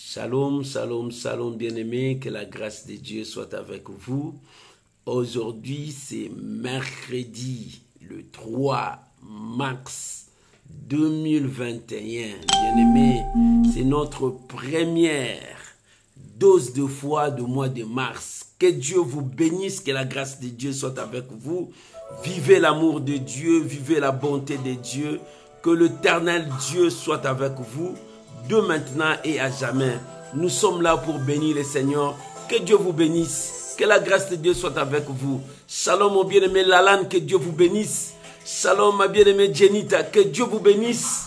Shalom, shalom, shalom, bien-aimés, que la grâce de Dieu soit avec vous. Aujourd'hui, c'est mercredi, le 3 mars 2021. Bien-aimés, c'est notre première dose de foi du mois de mars. Que Dieu vous bénisse, que la grâce de Dieu soit avec vous. Vivez l'amour de Dieu, vivez la bonté de Dieu. Que l'Éternel Dieu soit avec vous, de maintenant et à jamais. Nous sommes là pour bénir le Seigneur. Que Dieu vous bénisse. Que la grâce de Dieu soit avec vous. Shalom mon bien-aimé Lalan, que Dieu vous bénisse. Shalom ma bien-aimée Jenita, que Dieu vous bénisse.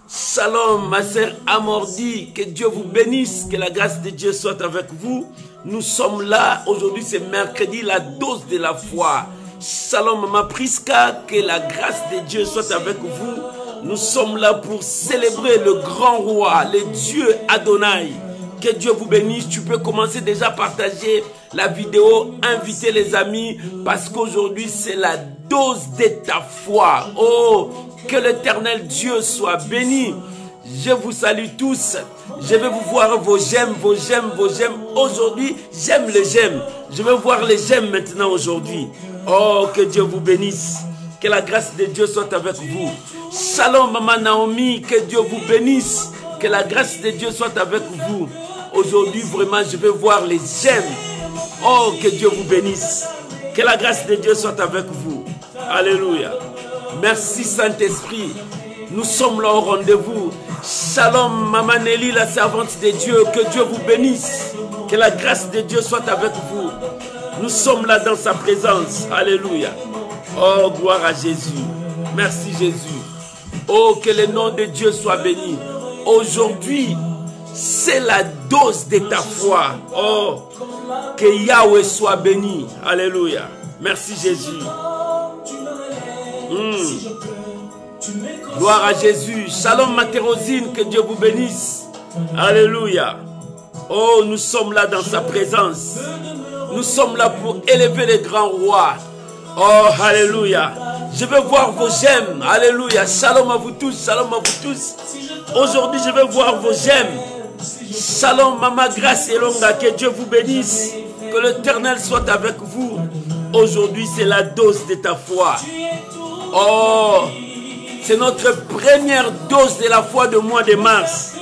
Shalom ma sœur Amordi, que Dieu vous bénisse. Que la grâce de Dieu soit avec vous. Nous sommes là, aujourd'hui c'est mercredi, la dose de la foi. Shalom maman Priska, que la grâce de Dieu soit avec vous. Nous sommes là pour célébrer le grand roi, le Dieu Adonai. Que Dieu vous bénisse. Tu peux commencer déjà à partager la vidéo, inviter les amis, parce qu'aujourd'hui c'est la dose de ta foi. Oh, que l'Éternel Dieu soit béni. Je vous salue tous. Je vais vous voir vos j'aime, vos j'aime, vos j'aime. Aujourd'hui, j'aime les j'aime. Je vais voir les j'aime maintenant aujourd'hui. Oh, que Dieu vous bénisse. Que la grâce de Dieu soit avec vous. Shalom maman Naomi, que Dieu vous bénisse. Que la grâce de Dieu soit avec vous. Aujourd'hui, vraiment, je vais voir les j'aime. Oh, que Dieu vous bénisse. Que la grâce de Dieu soit avec vous. Alléluia. Merci Saint-Esprit. Nous sommes là au rendez-vous. Shalom maman Nelly, la servante de Dieu. Que Dieu vous bénisse. Que la grâce de Dieu soit avec vous. Nous sommes là dans sa présence. Alléluia. Oh, gloire à Jésus. Merci Jésus. Oh, que le nom de Dieu soit béni. Aujourd'hui, c'est la dose de ta foi. Oh, que Yahweh soit béni. Alléluia. Merci Jésus. Gloire à Jésus. Shalom Matérosine, que Dieu vous bénisse. Alléluia. Oh, nous sommes là dans sa présence. Nous sommes là pour élever les grands rois. Oh, alléluia. Je vais voir vos j'aime. Alléluia. Shalom à vous tous. Shalom à vous tous. Aujourd'hui, je vais voir vos j'aime. Shalom, Maman Grâce et Longa. Que Dieu vous bénisse. Que l'Éternel soit avec vous. Aujourd'hui, c'est la dose de ta foi. Oh, c'est notre première dose de la foi du mois de mars.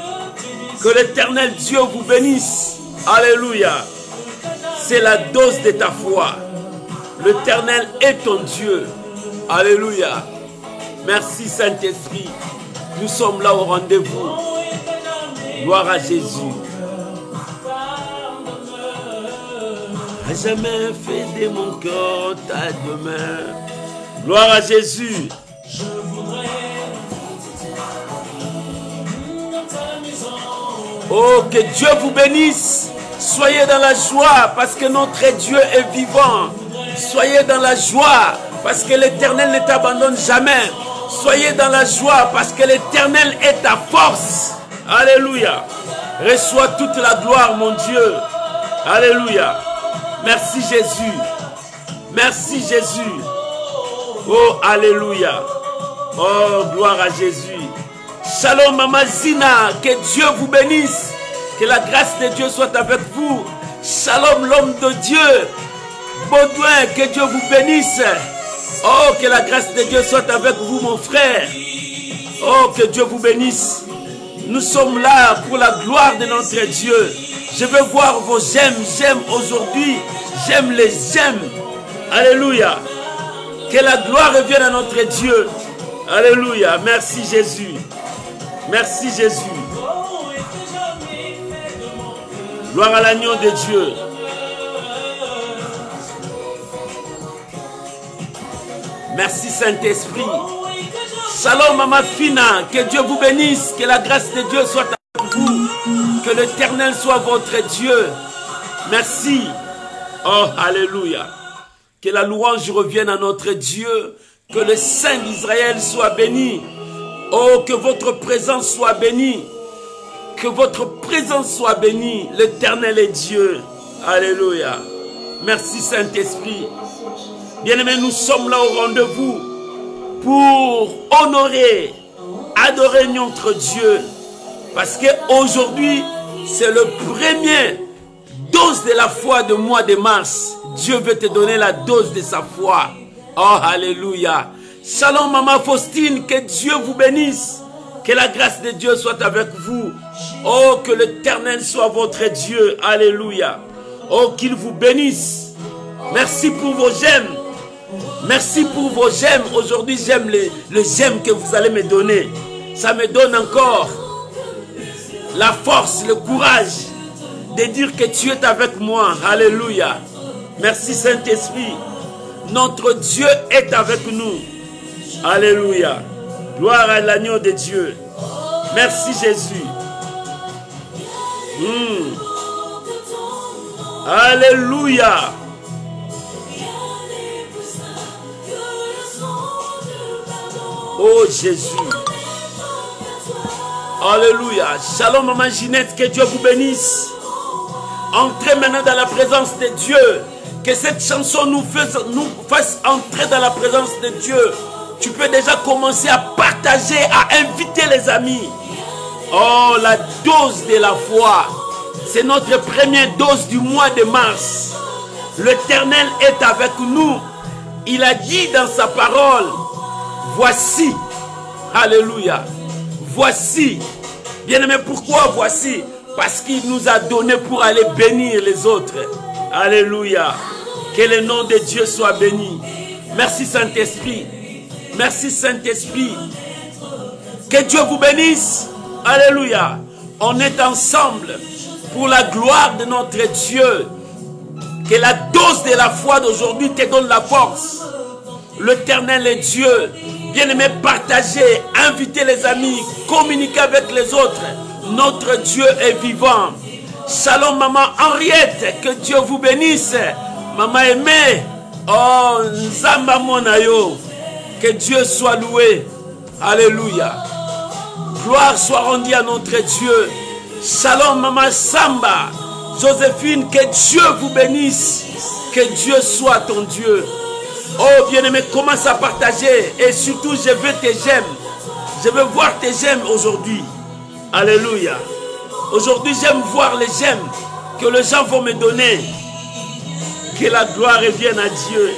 Que l'Éternel Dieu vous bénisse. Alléluia. C'est la dose de ta foi. L'Éternel est ton Dieu. Alléluia. Merci Saint-Esprit. Nous sommes là au rendez-vous. Gloire à Jésus. À jamais fait de mon cœur ta demeure. Gloire à Jésus. Oh, que Dieu vous bénisse. Soyez dans la joie parce que notre Dieu est vivant. Soyez dans la joie parce que l'Éternel ne t'abandonne jamais. Soyez dans la joie parce que l'Éternel est ta force. Alléluia. Reçois toute la gloire, mon Dieu. Alléluia. Merci Jésus. Merci Jésus. Oh, alléluia. Oh, gloire à Jésus. Shalom, Maman Zina. Que Dieu vous bénisse. Que la grâce de Dieu soit avec vous. Shalom, l'homme de Dieu. Baudouin, que Dieu vous bénisse. Oh, que la grâce de Dieu soit avec vous, mon frère. Oh, que Dieu vous bénisse. Nous sommes là pour la gloire de notre Dieu. Je veux voir vos j'aime, j'aime aujourd'hui. J'aime les j'aime. Alléluia. Que la gloire revienne à notre Dieu. Alléluia. Merci Jésus. Merci Jésus. Gloire à l'agneau de Dieu. Merci Saint-Esprit. Shalom Maman Fina. Que Dieu vous bénisse. Que la grâce de Dieu soit avec vous. Que l'Éternel soit votre Dieu. Merci. Oh, alléluia. Que la louange revienne à notre Dieu. Que le Saint d'Israël soit béni. Oh, que votre présence soit bénie. Que votre présence soit bénie. L'Éternel est Dieu. Alléluia. Merci Saint-Esprit. Bien-aimés, nous sommes là au rendez-vous pour honorer, adorer notre Dieu. Parce qu'aujourd'hui, C'est le premier dose de la foi du mois de mars. Dieu veut te donner la dose de sa foi. Oh, alléluia. Shalom, maman Faustine, que Dieu vous bénisse. Que la grâce de Dieu soit avec vous. Oh, que l'Éternel soit votre Dieu. Alléluia. Oh, qu'il vous bénisse. Merci pour vos j'aime. Merci pour vos j'aime. Aujourd'hui, j'aime le j'aime que vous allez me donner. Ça me donne encore la force, le courage de dire que tu es avec moi. Alléluia. Merci Saint-Esprit. Notre Dieu est avec nous. Alléluia. Gloire à l'agneau de Dieu. Merci Jésus. Alléluia. Oh Jésus. Alléluia. Shalom maman Ginette, que Dieu vous bénisse. Entrez maintenant dans la présence de Dieu. Que cette chanson nous fasse entrer dans la présence de Dieu. Tu peux déjà commencer à partager, à inviter les amis. Oh, la dose de la foi. C'est notre première dose du mois de mars. L'Éternel est avec nous. Il a dit dans sa parole, voici. Alléluia. Voici. Bien-aimé, pourquoi voici? Parce qu'il nous a donné pour aller bénir les autres. Alléluia. Que le nom de Dieu soit béni. Merci Saint-Esprit. Merci Saint-Esprit. Que Dieu vous bénisse. Alléluia. On est ensemble pour la gloire de notre Dieu. Que la dose de la foi d'aujourd'hui te donne la force. L'Éternel est Dieu. Bien-aimé, partagez, invitez les amis, communiquez avec les autres. Notre Dieu est vivant. Shalom maman Henriette, que Dieu vous bénisse. Maman aimée, oh Nzamba Monayo, que Dieu soit loué. Alléluia. Gloire soit rendue à notre Dieu. Shalom maman Samba, Joséphine, que Dieu vous bénisse. Que Dieu soit ton Dieu. Oh bien-aimé, commence à partager. Et surtout, je veux tes j'aime. Je veux voir tes j'aime aujourd'hui. Alléluia. Aujourd'hui, j'aime voir les j'aime que les gens vont me donner. Que la gloire revienne à Dieu.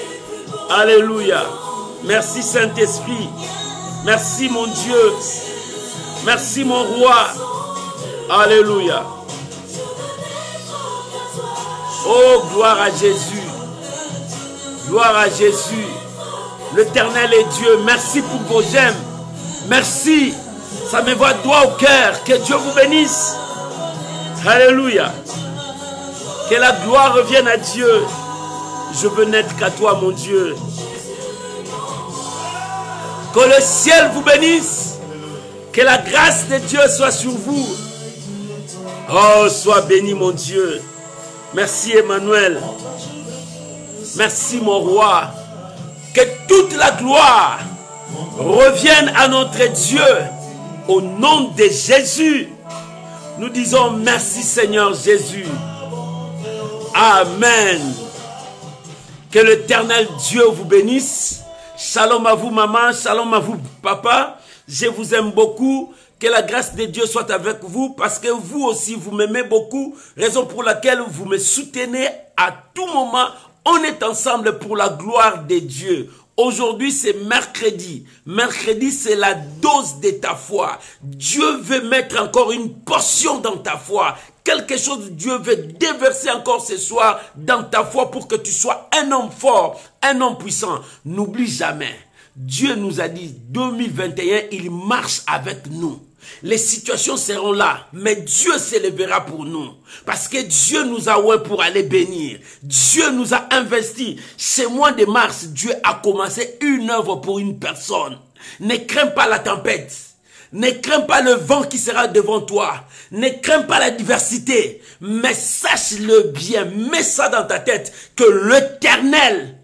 Alléluia. Merci Saint-Esprit. Merci mon Dieu. Merci mon roi. Alléluia. Oh, gloire à Jésus. Gloire à Jésus. L'Éternel est Dieu. Merci pour vos j'aime. Merci. Ça me va droit au cœur. Que Dieu vous bénisse. Alléluia. Que la gloire revienne à Dieu. Je veux n'être qu'à toi, mon Dieu. Que le ciel vous bénisse. Que la grâce de Dieu soit sur vous. Oh, sois béni, mon Dieu. Merci, Emmanuel. Merci, mon roi. Que toute la gloire revienne à notre Dieu. Au nom de Jésus. Nous disons merci Seigneur Jésus. Amen. Que l'Éternel Dieu vous bénisse. Shalom à vous maman, shalom à vous papa. Je vous aime beaucoup. Que la grâce de Dieu soit avec vous parce que vous aussi vous m'aimez beaucoup. Raison pour laquelle vous me soutenez à tout moment. On est ensemble pour la gloire de Dieu. Aujourd'hui, c'est mercredi. Mercredi, c'est la dose de ta foi. Dieu veut mettre encore une portion dans ta foi. Quelque chose, Dieu veut déverser encore ce soir dans ta foi pour que tu sois un homme fort, un homme puissant. N'oublie jamais, Dieu nous a dit, 2021, il marche avec nous. Les situations seront là, mais Dieu s'élèvera pour nous. Parce que Dieu nous a oué pour aller bénir. Dieu nous a investi. Ce mois de mars, Dieu a commencé une œuvre pour une personne. Ne crains pas la tempête. Ne crains pas le vent qui sera devant toi. Ne crains pas la diversité. Mais sache-le bien, mets ça dans ta tête, que l'Éternel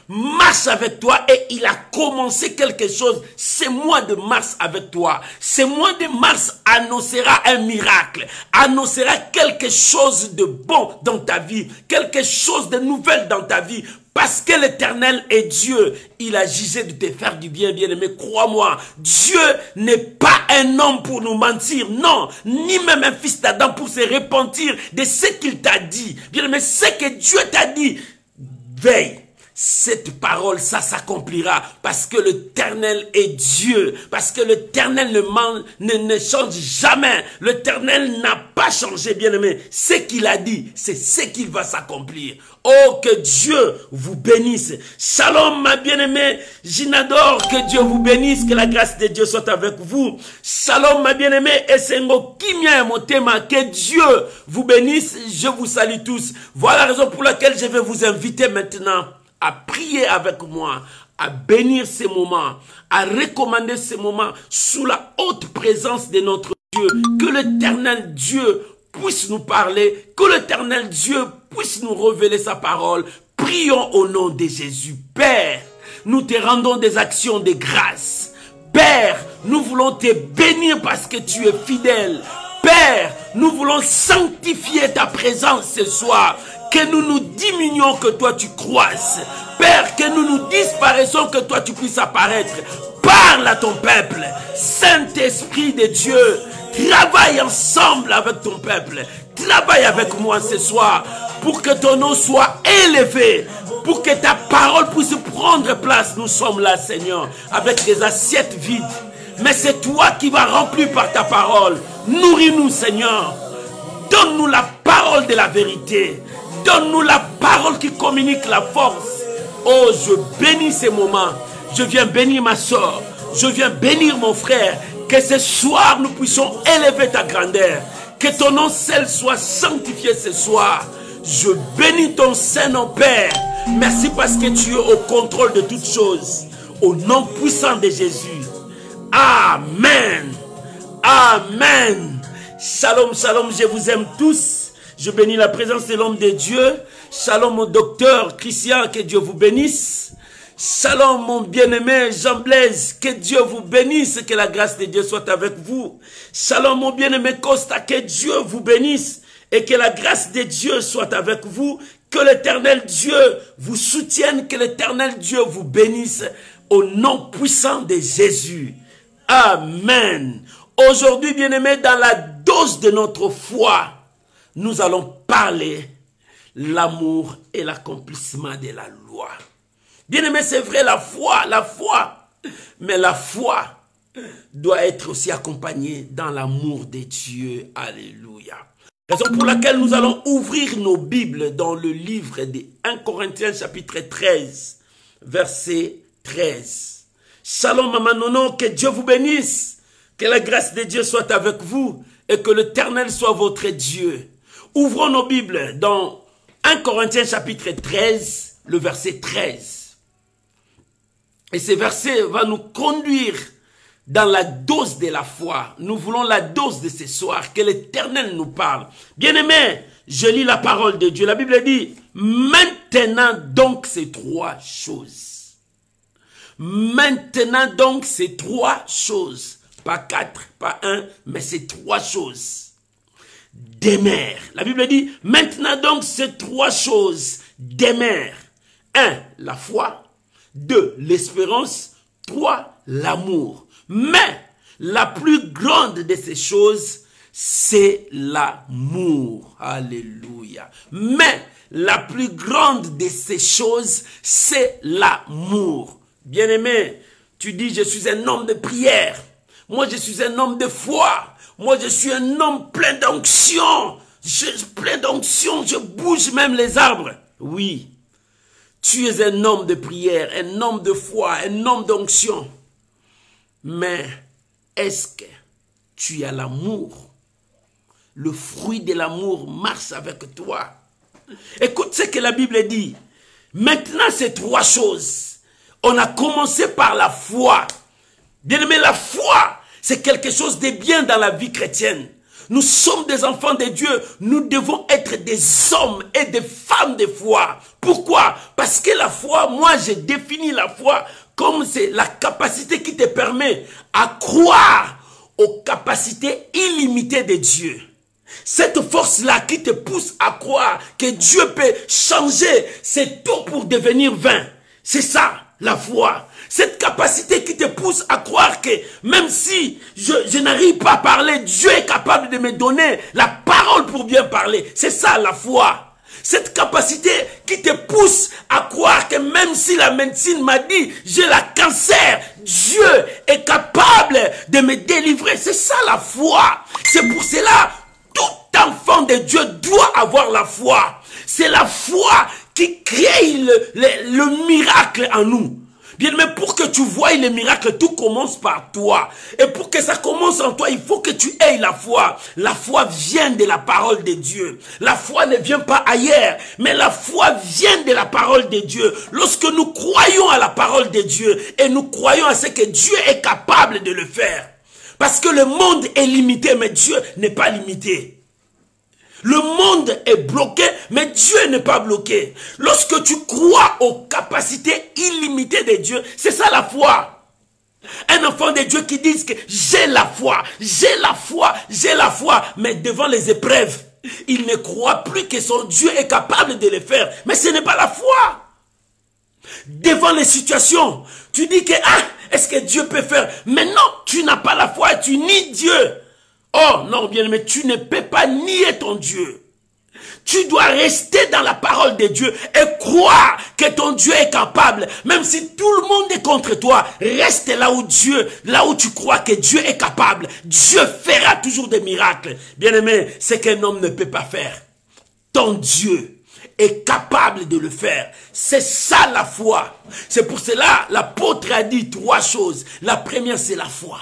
marche avec toi et il a commencé quelque chose ce mois de mars avec toi. Ce mois de mars annoncera un miracle, annoncera quelque chose de bon dans ta vie, quelque chose de nouvel dans ta vie. Parce que l'Éternel est Dieu. Il a jugé de te faire du bien, bien-aimé. Crois-moi, Dieu n'est pas un homme pour nous mentir. Non, ni même un fils d'Adam pour se repentir de ce qu'il t'a dit. Bien-aimé, ce que Dieu t'a dit, veille. Cette parole, ça s'accomplira parce que l'Éternel est Dieu, parce que l'Éternel ne change jamais. L'Éternel n'a pas changé, bien-aimé. Ce qu'il a dit, c'est ce qu'il va s'accomplir. Oh, que Dieu vous bénisse. Shalom, ma bien-aimée. J'inadore, que Dieu vous bénisse, que la grâce de Dieu soit avec vous. Shalom, ma bien-aimée. Et c'est que Dieu vous bénisse. Je vous salue tous. Voilà la raison pour laquelle je vais vous inviter maintenant à prier avec moi, à bénir ces moments, à recommander ces moments sous la haute présence de notre Dieu. Que l'Éternel Dieu puisse nous parler, que l'Éternel Dieu puisse nous révéler sa parole. Prions au nom de Jésus. Père, nous te rendons des actions de grâce. Père, nous voulons te bénir parce que tu es fidèle. Père, nous voulons sanctifier ta présence ce soir. Que nous nous diminuons, que toi tu croisses. Père, que nous nous disparaissons, que toi tu puisses apparaître. Parle à ton peuple. Saint-Esprit de Dieu, travaille ensemble avec ton peuple. Travaille avec moi ce soir pour que ton nom soit élevé. Pour que ta parole puisse prendre place. Nous sommes là, Seigneur, avec des assiettes vides. Mais c'est toi qui vas remplir par ta parole. Nourris-nous, Seigneur. Donne-nous la parole de la vérité. Donne-nous la parole qui communique la force. Oh, je bénis ces moments. Je viens bénir ma soeur. Je viens bénir mon frère. Que ce soir, nous puissions élever ta grandeur. Que ton nom seul soit sanctifié ce soir. Je bénis ton Saint-Nom, Père. Merci parce que tu es au contrôle de toutes choses. Au nom puissant de Jésus. Amen. Amen. Shalom, shalom, je vous aime tous. Je bénis la présence de l'homme de Dieu. Shalom au docteur Christian, que Dieu vous bénisse. Shalom mon bien-aimé Jean-Blaise, que Dieu vous bénisse, que la grâce de Dieu soit avec vous. Shalom mon bien-aimé Costa, que Dieu vous bénisse et que la grâce de Dieu soit avec vous. Que l'Éternel Dieu vous soutienne, que l'Éternel Dieu vous bénisse au nom puissant de Jésus. Amen. Aujourd'hui, bien-aimé, dans la dose de notre foi, nous allons parler l'amour et l'accomplissement de la loi. Bien-aimé, c'est vrai, la foi, mais la foi doit être aussi accompagnée dans l'amour de Dieu. Alléluia. Raison pour laquelle nous allons ouvrir nos Bibles dans le livre de 1 Corinthiens chapitre 13, verset 13. Shalom maman Nono, que Dieu vous bénisse, que la grâce de Dieu soit avec vous et que l'Éternel soit votre Dieu. Ouvrons nos Bibles dans 1 Corinthiens chapitre 13, le verset 13. Et ce verset va nous conduire dans la dose de la foi. Nous voulons la dose de ce soir, que l'Éternel nous parle. Bien-aimés, je lis la parole de Dieu. La Bible dit, maintenant donc ces trois choses. Maintenant donc ces trois choses. Pas quatre, pas un, mais ces trois choses. Demeure. La Bible dit, maintenant donc ces trois choses demeurent. 1, la foi. 2, l'espérance. 3, l'amour. Mais la plus grande de ces choses, c'est l'amour. Alléluia. Mais la plus grande de ces choses, c'est l'amour. Bien-aimé, tu dis, je suis un homme de prière. Moi, je suis un homme de foi. Moi, je suis un homme plein d'onction. Plein d'onction, je bouge même les arbres. Oui, tu es un homme de prière, un homme de foi, un homme d'onction. Mais est-ce que tu as l'amour? Le fruit de l'amour marche avec toi. Écoute ce que la Bible dit. Maintenant, ces trois choses. On a commencé par la foi. Bien-aimé, la foi, c'est quelque chose de bien dans la vie chrétienne. Nous sommes des enfants de Dieu. Nous devons être des hommes et des femmes de foi. Pourquoi? Parce que la foi, moi j'ai défini la foi comme c'est la capacité qui te permet à croire aux capacités illimitées de Dieu. Cette force-là qui te pousse à croire que Dieu peut changer, c'est tout pour devenir vain. C'est ça, la foi. Cette capacité qui te pousse à croire que même si je n'arrive pas à parler, Dieu est capable de me donner la parole pour bien parler. C'est ça, la foi. Cette capacité qui te pousse à croire que même si la médecine m'a dit j'ai la cancer, Dieu est capable de me délivrer. C'est ça la foi. C'est pour cela, tout enfant de Dieu doit avoir la foi. C'est la foi qui crée le miracle en nous. Bien, mais pour que tu voies les miracles, tout commence par toi. Et pour que ça commence en toi, il faut que tu aies la foi. La foi vient de la parole de Dieu. La foi ne vient pas ailleurs, mais la foi vient de la parole de Dieu. Lorsque nous croyons à la parole de Dieu et nous croyons à ce que Dieu est capable de le faire. Parce que le monde est limité, mais Dieu n'est pas limité. Le monde est bloqué, mais Dieu n'est pas bloqué. Lorsque tu crois aux capacités illimitées de Dieu, c'est ça la foi. Un enfant de Dieu qui dit que j'ai la foi, j'ai la foi, j'ai la foi, mais devant les épreuves, il ne croit plus que son Dieu est capable de le faire. Mais ce n'est pas la foi. Devant les situations, tu dis que est-ce que Dieu peut faire? Mais non, tu n'as pas la foi, tu nies Dieu. Oh non, bien aimé, tu ne peux pas nier ton Dieu. Tu dois rester dans la parole de Dieu et croire que ton Dieu est capable. Même si tout le monde est contre toi, reste là où là où tu crois que Dieu est capable. Dieu fera toujours des miracles. Bien aimé, ce qu'un homme ne peut pas faire, ton Dieu est capable de le faire. C'est ça la foi. C'est pour cela l'apôtre a dit 3 choses. La première, c'est la foi.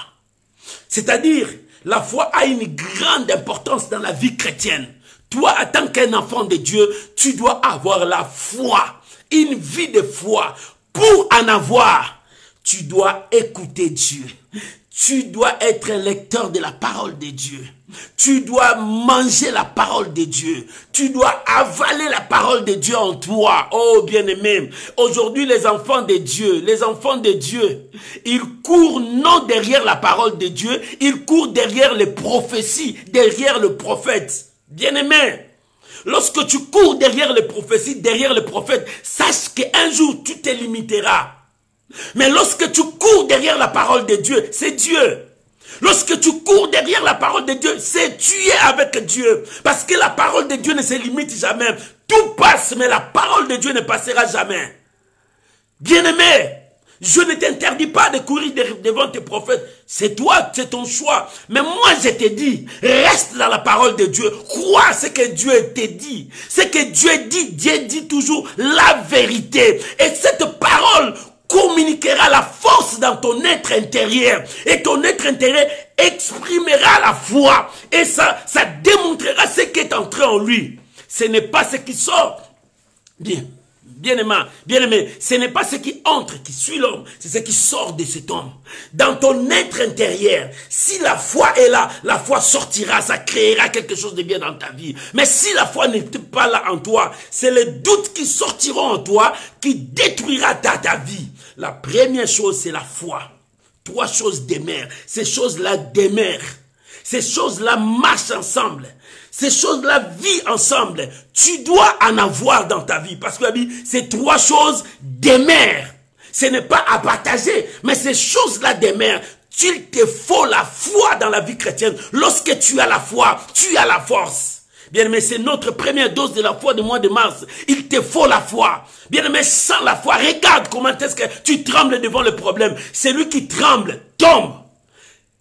C'est-à-dire, la foi a une grande importance dans la vie chrétienne. Toi, en tant qu'un enfant de Dieu, tu dois avoir la foi. Une vie de foi. Pour en avoir, tu dois écouter Dieu. Tu dois être un lecteur de la parole de Dieu. Tu dois manger la parole de Dieu. Tu dois avaler la parole de Dieu en toi. Oh bien-aimé, aujourd'hui les enfants de Dieu, ils courent non derrière la parole de Dieu, ils courent derrière les prophéties, derrière le prophète. Bien-aimé, lorsque tu cours derrière les prophéties, derrière le prophète, sache qu'un jour tu te limiteras. Mais lorsque tu cours derrière la parole de Dieu, c'est Dieu. Lorsque tu cours derrière la parole de Dieu, c'est tu es avec Dieu. Parce que la parole de Dieu ne se limite jamais. Tout passe, mais la parole de Dieu ne passera jamais. Bien-aimé, je ne t'interdis pas de courir devant tes prophètes. C'est toi, c'est ton choix. Mais moi, je te dis, reste dans la parole de Dieu. Crois ce que Dieu te dit. Ce que Dieu dit toujours la vérité. Et cette parole communiquera la force dans ton être intérieur. Et ton être intérieur exprimera la foi. Et ça démontrera ce qui est entré en lui. Ce n'est pas ce qui sort. Bien-aimé, ce n'est pas ce qui entre, qui suit l'homme, c'est ce qui sort de cet homme. Dans ton être intérieur, si la foi est là, la foi sortira, ça créera quelque chose de bien dans ta vie. Mais si la foi n'est pas là en toi, c'est les doutes qui sortiront en toi, qui détruira ta vie. La première chose, c'est la foi. 3 choses demeurent. Ces choses-là demeurent. Ces choses-là marchent ensemble. Ces choses-là vivent ensemble. Tu dois en avoir dans ta vie. Parce que la Bible, ces 3 choses demeurent. Ce n'est pas à partager, mais ces choses-là demeurent. Il te faut la foi dans la vie chrétienne. Lorsque tu as la foi, tu as la force. Bien-aimé, c'est notre première dose de la foi du mois de mars. Il te faut la foi. Bien-aimé, sans la foi, regarde comment est-ce que tu trembles devant le problème. Celui qui tremble, tombe.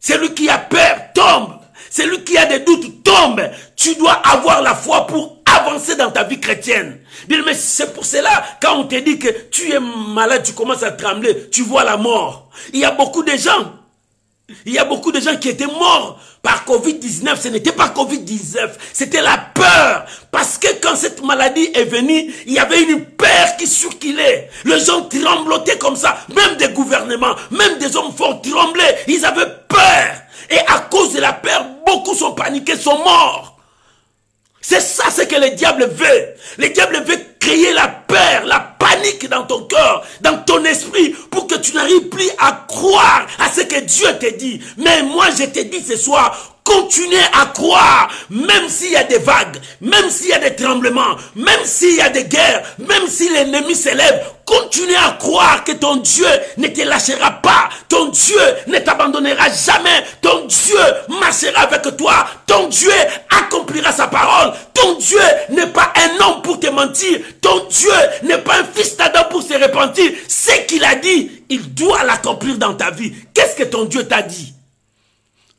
Celui qui a peur, tombe. Celui qui a des doutes, tombe. Tu dois avoir la foi pour avancer dans ta vie chrétienne. Bien-aimé, c'est pour cela, quand on te dit que tu es malade, tu commences à trembler, tu vois la mort. Il y a beaucoup de gens. Il y a beaucoup de gens qui étaient morts par Covid-19. Ce n'était pas Covid-19, c'était la peur. Parce que quand cette maladie est venue, il y avait une peur qui circulait. Les gens tremblotaient comme ça. Même des gouvernements, même des hommes forts tremblaient. Ils avaient peur. Et à cause de la peur, beaucoup sont paniqués, sont morts. C'est ça ce que le diable veut. Le diable veut créer la peur, la panique dans ton cœur, dans ton esprit, pour que tu n'arrives plus à croire à ce que Dieu te dit. Mais moi, je te dis ce soir, continuez à croire, même s'il y a des vagues, même s'il y a des tremblements, même s'il y a des guerres, même si l'ennemi s'élève, continue à croire que ton Dieu ne te lâchera pas, ton Dieu ne t'abandonnera jamais, ton Dieu marchera avec toi, ton Dieu accomplira sa parole, ton Dieu n'est pas un homme pour te mentir, ton Dieu n'est pas un fils d'Adam pour se repentir, ce qu'il a dit, il doit l'accomplir dans ta vie. Qu'est-ce que ton Dieu t'a dit?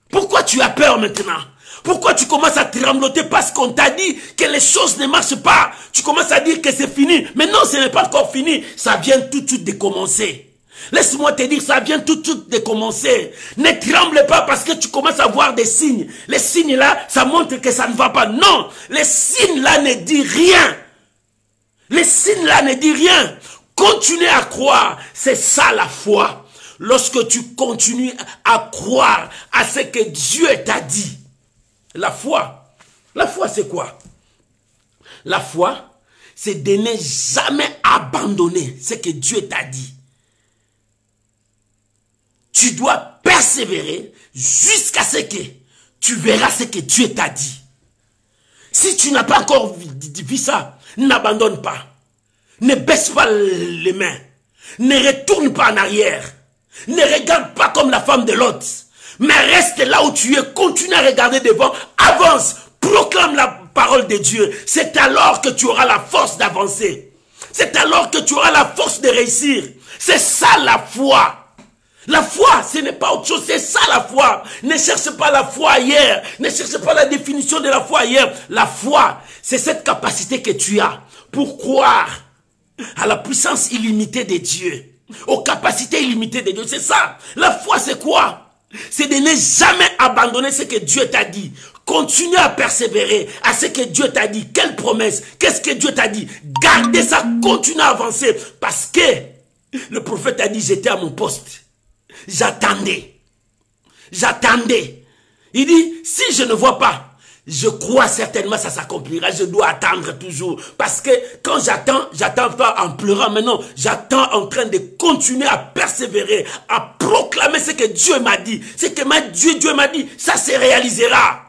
Pourquoi tu as peur maintenant? Pourquoi tu commences à trembloter parce qu'on t'a dit que les choses ne marchent pas? Tu commences à dire que c'est fini. Mais non, ce n'est pas encore fini. Ça vient tout de suite de commencer. Laisse-moi te dire, ça vient tout de suite de commencer. Ne tremble pas parce que tu commences à voir des signes. Les signes là, ça montre que ça ne va pas. Non, les signes là ne disent rien. Les signes là ne disent rien. Continue à croire. C'est ça la foi. Lorsque tu continues à croire à ce que Dieu t'a dit. La foi c'est quoi? La foi, c'est de ne jamais abandonner ce que Dieu t'a dit. Tu dois persévérer jusqu'à ce que tu verras ce que Dieu t'a dit. Si tu n'as pas encore vu ça, n'abandonne pas. Ne baisse pas les mains. Ne retourne pas en arrière. Ne regarde pas comme la femme de Lot. Mais reste là où tu es, continue à regarder devant, avance, proclame la parole de Dieu. C'est alors que tu auras la force d'avancer. C'est alors que tu auras la force de réussir. C'est ça la foi. La foi, ce n'est pas autre chose, c'est ça la foi. Ne cherche pas la foi ailleurs. Ne cherche pas la définition de la foi ailleurs. La foi, c'est cette capacité que tu as pour croire à la puissance illimitée de Dieu. Aux capacités illimitées de Dieu. C'est ça. La foi, c'est quoi? C'est de ne jamais abandonner ce que Dieu t'a dit. Continue à persévérer à ce que Dieu t'a dit. Quelle promesse? Qu'est-ce que Dieu t'a dit? Gardez ça, continue à avancer. Parce que le prophète a dit, j'étais à mon poste. J'attendais. J'attendais. Il dit, si je ne vois pas, je crois certainement ça s'accomplira. Je dois attendre toujours. Parce que quand j'attends pas en pleurant. Mais non, j'attends en train de continuer à persévérer, à proclamer ce que Dieu m'a dit. Ce que Dieu m'a dit, ça se réalisera.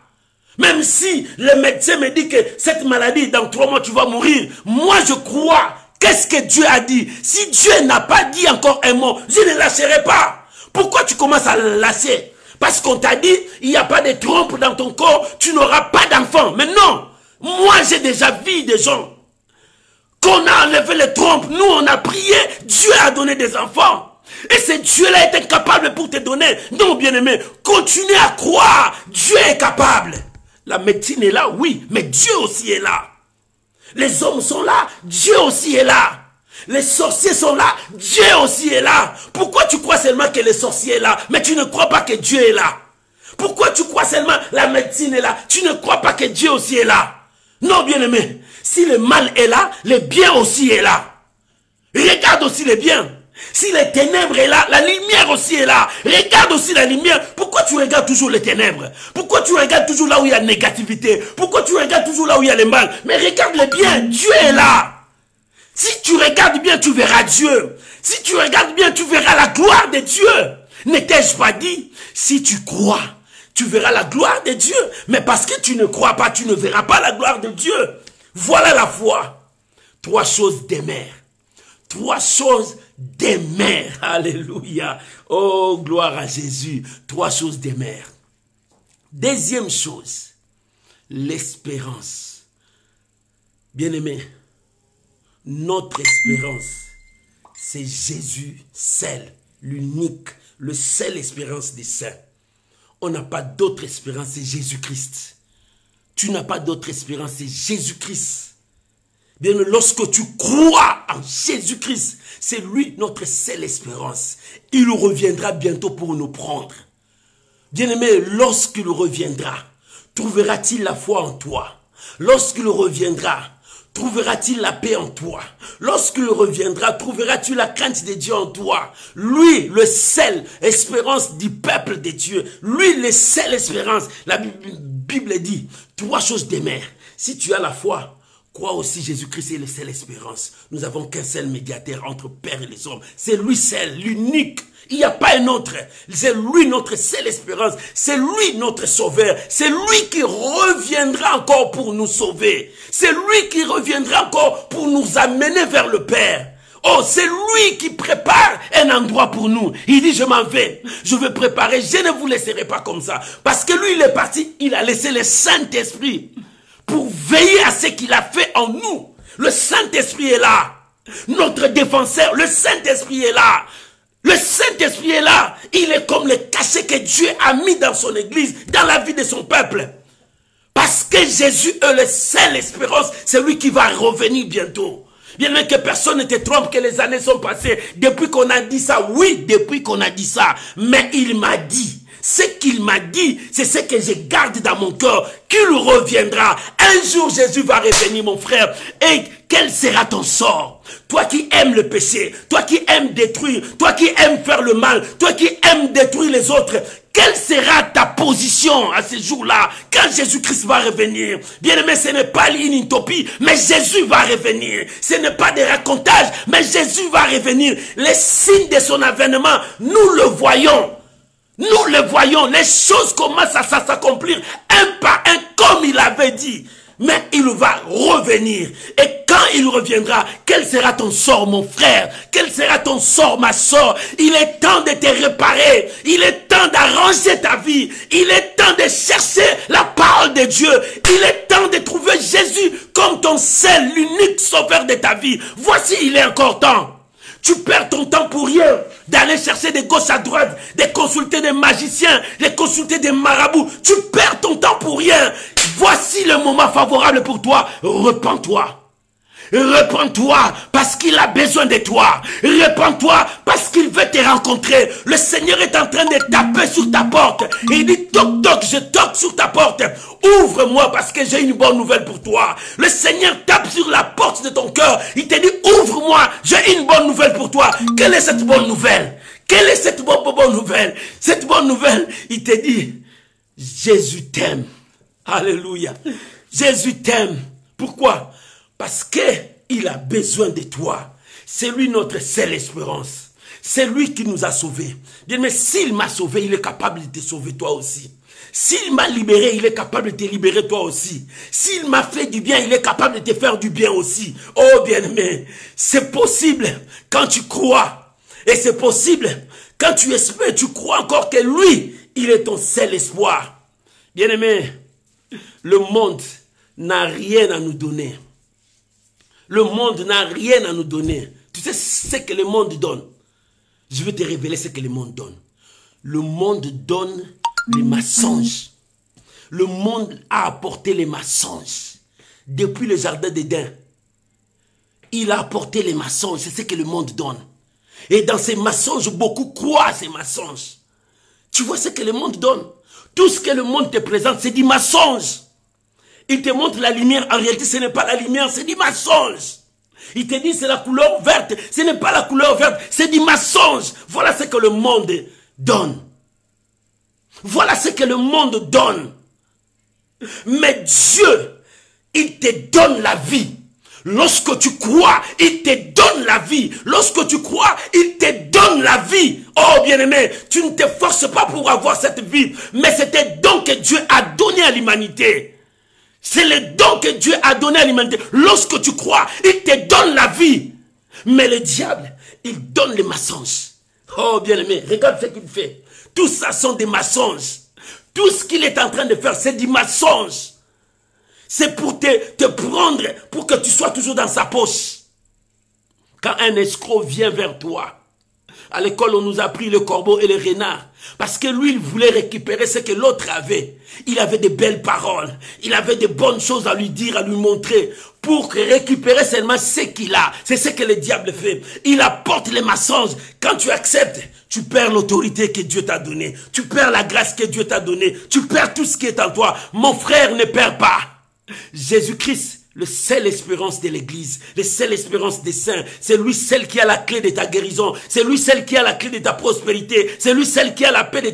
Même si le médecin me dit que cette maladie, dans 3 mois, tu vas mourir. Moi, je crois. Qu'est-ce que Dieu a dit? Si Dieu n'a pas dit encore un mot, je ne lâcherai pas. Pourquoi tu commences à lâcher? Parce qu'on t'a dit, il n'y a pas de trompe dans ton corps, tu n'auras pas d'enfant. Mais non, moi j'ai déjà vu des gens qu'on a enlevé les trompes, nous on a prié, Dieu a donné des enfants. Et ce Dieu-là est incapable pour te donner. Non, bien-aimé, continue à croire, Dieu est capable. La médecine est là, oui, mais Dieu aussi est là. Les hommes sont là, Dieu aussi est là. Les sorciers sont là, Dieu aussi est là. Pourquoi tu crois seulement que les sorciers est là, mais tu ne crois pas que Dieu est là? Pourquoi tu crois seulement la médecine est là, tu ne crois pas que Dieu aussi est là? Non, bien-aimé, si le mal est là, le bien aussi est là. Regarde aussi le bien. Si les ténèbres est là, la lumière aussi est là. Regarde aussi la lumière. Pourquoi tu regardes toujours les ténèbres? Pourquoi tu regardes toujours là où il y a la négativité? Pourquoi tu regardes toujours là où il y a le mal? Mais regarde le bien, Dieu est là. Si tu regardes bien, tu verras Dieu. Si tu regardes bien, tu verras la gloire de Dieu. Ne t'ai-je pas dit? Si tu crois, tu verras la gloire de Dieu. Mais parce que tu ne crois pas, tu ne verras pas la gloire de Dieu. Voilà la foi. 3 choses d'aimer. 3 choses d'aimer. Alléluia. Oh, gloire à Jésus. 3 choses d'aimer. Deuxième chose, l'espérance. Bien-aimé, notre espérance, c'est Jésus seul, l'unique, le seul espérance des saints. On n'a pas d'autre espérance, c'est Jésus-Christ. Tu n'as pas d'autre espérance, c'est Jésus-Christ. Bien, lorsque tu crois en Jésus-Christ, c'est lui notre seule espérance. Il reviendra bientôt pour nous prendre. Bien-aimé, lorsqu'il reviendra, trouvera-t-il la foi en toi? Lorsqu'il reviendra, trouvera-t-il la paix en toi? Lorsqu'il reviendra, trouveras-tu la crainte de Dieu en toi? Lui, le seul espérance du peuple de Dieu. Lui, le seul espérance. La Bible dit 3 choses d'aimer. Si tu as la foi, crois aussi Jésus-Christ est le seul espérance. Nous n'avons qu'un seul médiateur entre Père et les hommes. C'est lui seul, l'unique. Il n'y a pas un autre. C'est lui notre seule espérance. C'est lui notre sauveur. C'est lui qui reviendra encore pour nous sauver. C'est lui qui reviendra encore pour nous amener vers le Père. Oh, c'est lui qui prépare un endroit pour nous. Il dit, je m'en vais. Je vais préparer. Je ne vous laisserai pas comme ça. Parce que lui, il est parti. Il a laissé le Saint-Esprit pour veiller à ce qu'il a fait en nous. Le Saint-Esprit est là. Notre défenseur, le Saint-Esprit est là. Le Saint-Esprit est là. Il est comme le cachet que Dieu a mis dans son église, dans la vie de son peuple. Parce que Jésus est le seul espérance. C'est lui qui va revenir bientôt. Bien même que personne ne te trompe que les années sont passées. Depuis qu'on a dit ça, oui, depuis qu'on a dit ça. Mais il m'a dit. Ce qu'il m'a dit, c'est ce que je garde dans mon cœur, qu'il reviendra. Un jour, Jésus va revenir, mon frère. Et quel sera ton sort? Toi qui aimes le péché, toi qui aimes détruire, toi qui aimes faire le mal, toi qui aimes détruire les autres, quelle sera ta position à ce jour-là, quand Jésus-Christ va revenir? Bien-aimé, ce n'est pas une utopie, mais Jésus va revenir. Ce n'est pas des racontages, mais Jésus va revenir. Les signes de son avènement, nous le voyons. Nous le voyons, les choses commencent à s'accomplir un par un comme il avait dit. Mais il va revenir. Et quand il reviendra, quel sera ton sort, mon frère? Quel sera ton sort, ma soeur? Il est temps de te réparer. Il est temps d'arranger ta vie. Il est temps de chercher la parole de Dieu. Il est temps de trouver Jésus comme ton seul, l'unique sauveur de ta vie. Voici, il est encore temps. Tu perds ton temps pour rien, d'aller chercher de gauche à droite, de consulter des magiciens, de consulter des marabouts. Tu perds ton temps pour rien. Voici le moment favorable pour toi. Repends-toi. Repends-toi parce qu'il a besoin de toi. Repends-toi parce qu'il veut te rencontrer. Le Seigneur est en train de taper sur ta porte. Et il dit, toc toc, je toque sur ta porte. Ouvre-moi parce que j'ai une bonne nouvelle pour toi. Le Seigneur tape sur la porte de ton cœur. Il te dit, ouvre-moi, j'ai une bonne nouvelle pour toi. Quelle est cette bonne nouvelle? Quelle est cette bonne nouvelle? Cette bonne nouvelle, il te dit, Jésus t'aime. Alléluia. Jésus t'aime. Pourquoi? Parce qu'il a besoin de toi. C'est lui notre seule espérance. C'est lui qui nous a sauvés. Bien, mais s'il m'a sauvé, il est capable de te sauver toi aussi. S'il m'a libéré, il est capable de te libérer toi aussi. S'il m'a fait du bien, il est capable de te faire du bien aussi. Oh bien-aimé, c'est possible quand tu crois. Et c'est possible quand tu espères, tu crois encore que lui, il est ton seul espoir. Bien-aimé, le monde n'a rien à nous donner. Le monde n'a rien à nous donner. Tu sais ce que le monde donne? Je vais te révéler ce que le monde donne. Le monde donne les mensonges. Le monde a apporté les mensonges. Depuis le jardin d'Éden, il a apporté les mensonges. C'est ce que le monde donne. Et dans ces mensonges, beaucoup croient à ces mensonges. Tu vois ce que le monde donne? Tout ce que le monde te présente, c'est du mensonge. Il te montre la lumière, en réalité ce n'est pas la lumière, c'est du mensonge. Il te dit c'est la couleur verte, ce n'est pas la couleur verte, c'est du mensonge. Voilà ce que le monde donne. Voilà ce que le monde donne. Mais Dieu, il te donne la vie. Lorsque tu crois, il te donne la vie. Lorsque tu crois, il te donne la vie. Oh bien-aimé, tu ne te forces pas pour avoir cette vie, mais c'est un don que Dieu a donné à l'humanité. C'est le don que Dieu a donné à l'humanité. Lorsque tu crois, il te donne la vie. Mais le diable, il donne les mensonges. Oh bien-aimé, regarde ce qu'il fait. Tout ça sont des mensonges. Tout ce qu'il est en train de faire, c'est du mensonge. C'est pour te prendre, pour que tu sois toujours dans sa poche. Quand un escroc vient vers toi, à l'école on nous a pris le corbeau et le renard. Parce que lui, il voulait récupérer ce que l'autre avait. Il avait de belles paroles. Il avait de bonnes choses à lui dire, à lui montrer. Pour récupérer seulement ce qu'il a. C'est ce que le diable fait. Il apporte les mensonges. Quand tu acceptes, tu perds l'autorité que Dieu t'a donnée. Tu perds la grâce que Dieu t'a donnée. Tu perds tout ce qui est en toi. Mon frère, ne perds pas. Jésus-Christ, le seule espérance de l'église, le seule espérance des saints. C'est lui seul qui a la clé de ta guérison. C'est lui seul qui a la clé de ta prospérité. C'est lui seul qui a la clé de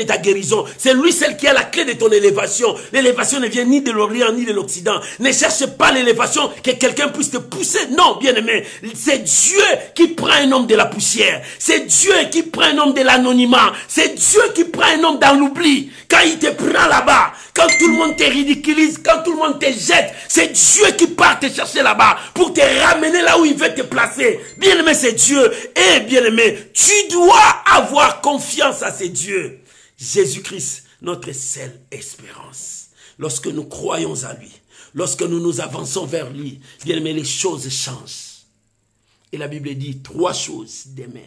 ta guérison. C'est lui seul qui a la clé de ton élévation. L'élévation ne vient ni de l'Orient ni de l'Occident. Ne cherche pas l'élévation que quelqu'un puisse te pousser. Non, bien-aimé. C'est Dieu qui prend un homme de la poussière. C'est Dieu qui prend un homme de l'anonymat. C'est Dieu qui prend un homme dans l'oubli. Quand il te prend là-bas, quand tout le monde te ridiculise, quand tout le monde te jette, c'est Dieu qui part te chercher là-bas pour te ramener là où il veut te placer. Bien-aimé, c'est Dieu. Et bien-aimé, tu dois avoir confiance à ce Dieu. Jésus-Christ, notre seule espérance. Lorsque nous croyons à lui, lorsque nous nous avançons vers lui, bien-aimé, les choses changent. Et la Bible dit 3 choses demeurent.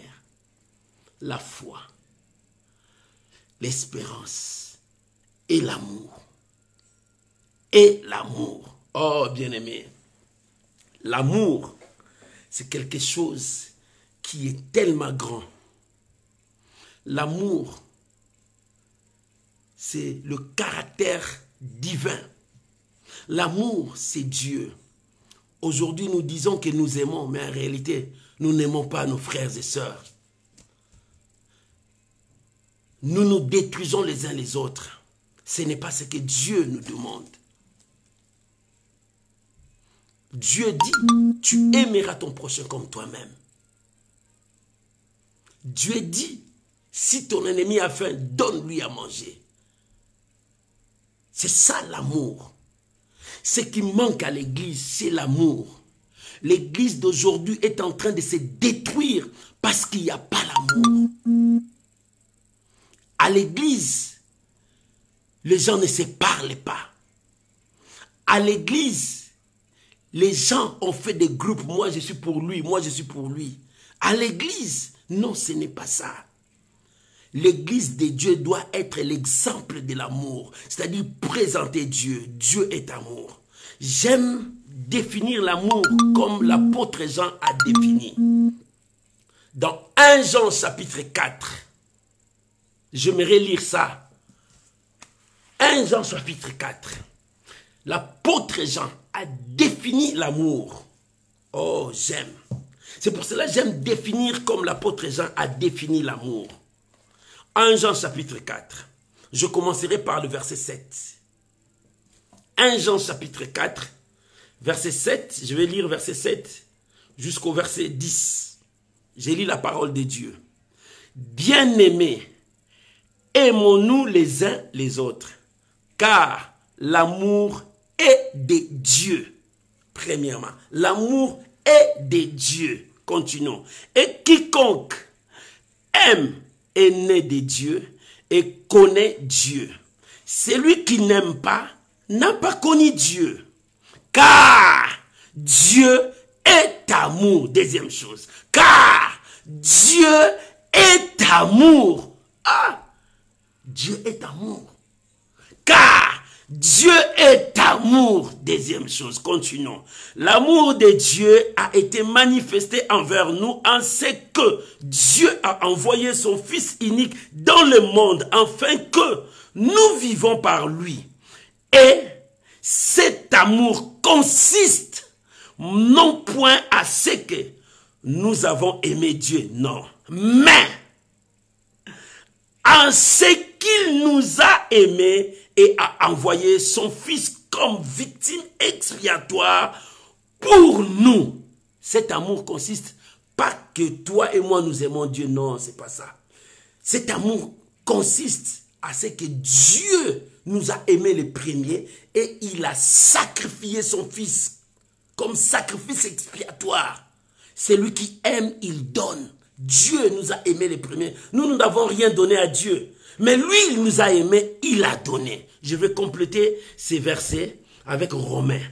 La foi, l'espérance et l'amour. Et l'amour. Oh, bien-aimé, l'amour, c'est quelque chose qui est tellement grand. L'amour, c'est le caractère divin. L'amour, c'est Dieu. Aujourd'hui, nous disons que nous aimons, mais en réalité, nous n'aimons pas nos frères et sœurs. Nous nous détruisons les uns les autres. Ce n'est pas ce que Dieu nous demande. Dieu dit, tu aimeras ton prochain comme toi-même. Dieu dit, si ton ennemi a faim, donne-lui à manger. C'est ça l'amour. Ce qui manque à l'église, c'est l'amour. L'église d'aujourd'hui est en train de se détruire parce qu'il n'y a pas l'amour. À l'église, les gens ne se parlent pas. À l'église, les gens ont fait des groupes. Moi, je suis pour lui. Moi, je suis pour lui. À l'église, non, ce n'est pas ça. L'église de Dieu doit être l'exemple de l'amour. C'est-à-dire présenter Dieu. Dieu est amour. J'aime définir l'amour comme l'apôtre Jean a défini. Dans 1 Jean chapitre 4, j'aimerais lire ça. 1 Jean chapitre 4. L'apôtre Jean a défini l'amour. Oh, j'aime. C'est pour cela que j'aime définir comme l'apôtre Jean a défini l'amour. 1 Jean chapitre 4. Je commencerai par le verset 7. 1 Jean chapitre 4, verset 7. Je vais lire verset 7 jusqu'au verset 10. J'ai lu la parole de Dieu. Bien-aimés, aimons-nous les uns les autres, car l'amour est de Dieu. Premièrement, l'amour est de Dieu. Continuons. Et quiconque aime est né de Dieu et connaît Dieu. Celui qui n'aime pas n'a pas connu Dieu. Car Dieu est amour. Deuxième chose. Car Dieu est amour. Ah, Dieu est amour. Car Dieu est amour. Deuxième chose, continuons. L'amour de Dieu a été manifesté envers nous en ce que Dieu a envoyé son Fils unique dans le monde afin que nous vivons par lui. Et cet amour consiste non point à ce que nous avons aimé Dieu, non, mais en ce qu'il nous a aimés et a envoyé son Fils comme victime expiatoire pour nous. Cet amour consiste pas que toi et moi nous aimons Dieu, non, c'est pas ça. Cet amour consiste à ce que Dieu nous a aimés les premiers et il a sacrifié son Fils comme sacrifice expiatoire. Celui qui aime, il donne. Dieu nous a aimés les premiers. Nous n'avons rien donné à Dieu. Mais lui, il nous a aimés, il a donné. Je vais compléter ces versets avec Romains.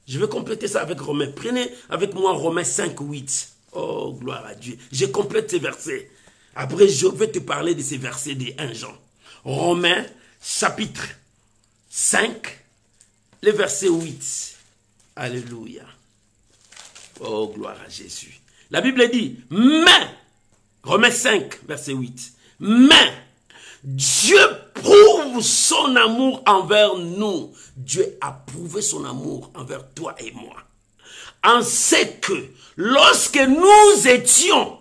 Je vais compléter ça avec Romains. Prenez avec moi Romains 5, 8. Oh, gloire à Dieu. Je complète ces versets. Après, je vais te parler de ces versets de 1 Jean. Romains, chapitre 5, le verset 8. Alléluia. Oh, gloire à Jésus. La Bible dit, mais, Romains 5, verset 8, mais Dieu prouve prouve son amour envers nous. Dieu a prouvé son amour envers toi et moi. En ce que, lorsque nous étions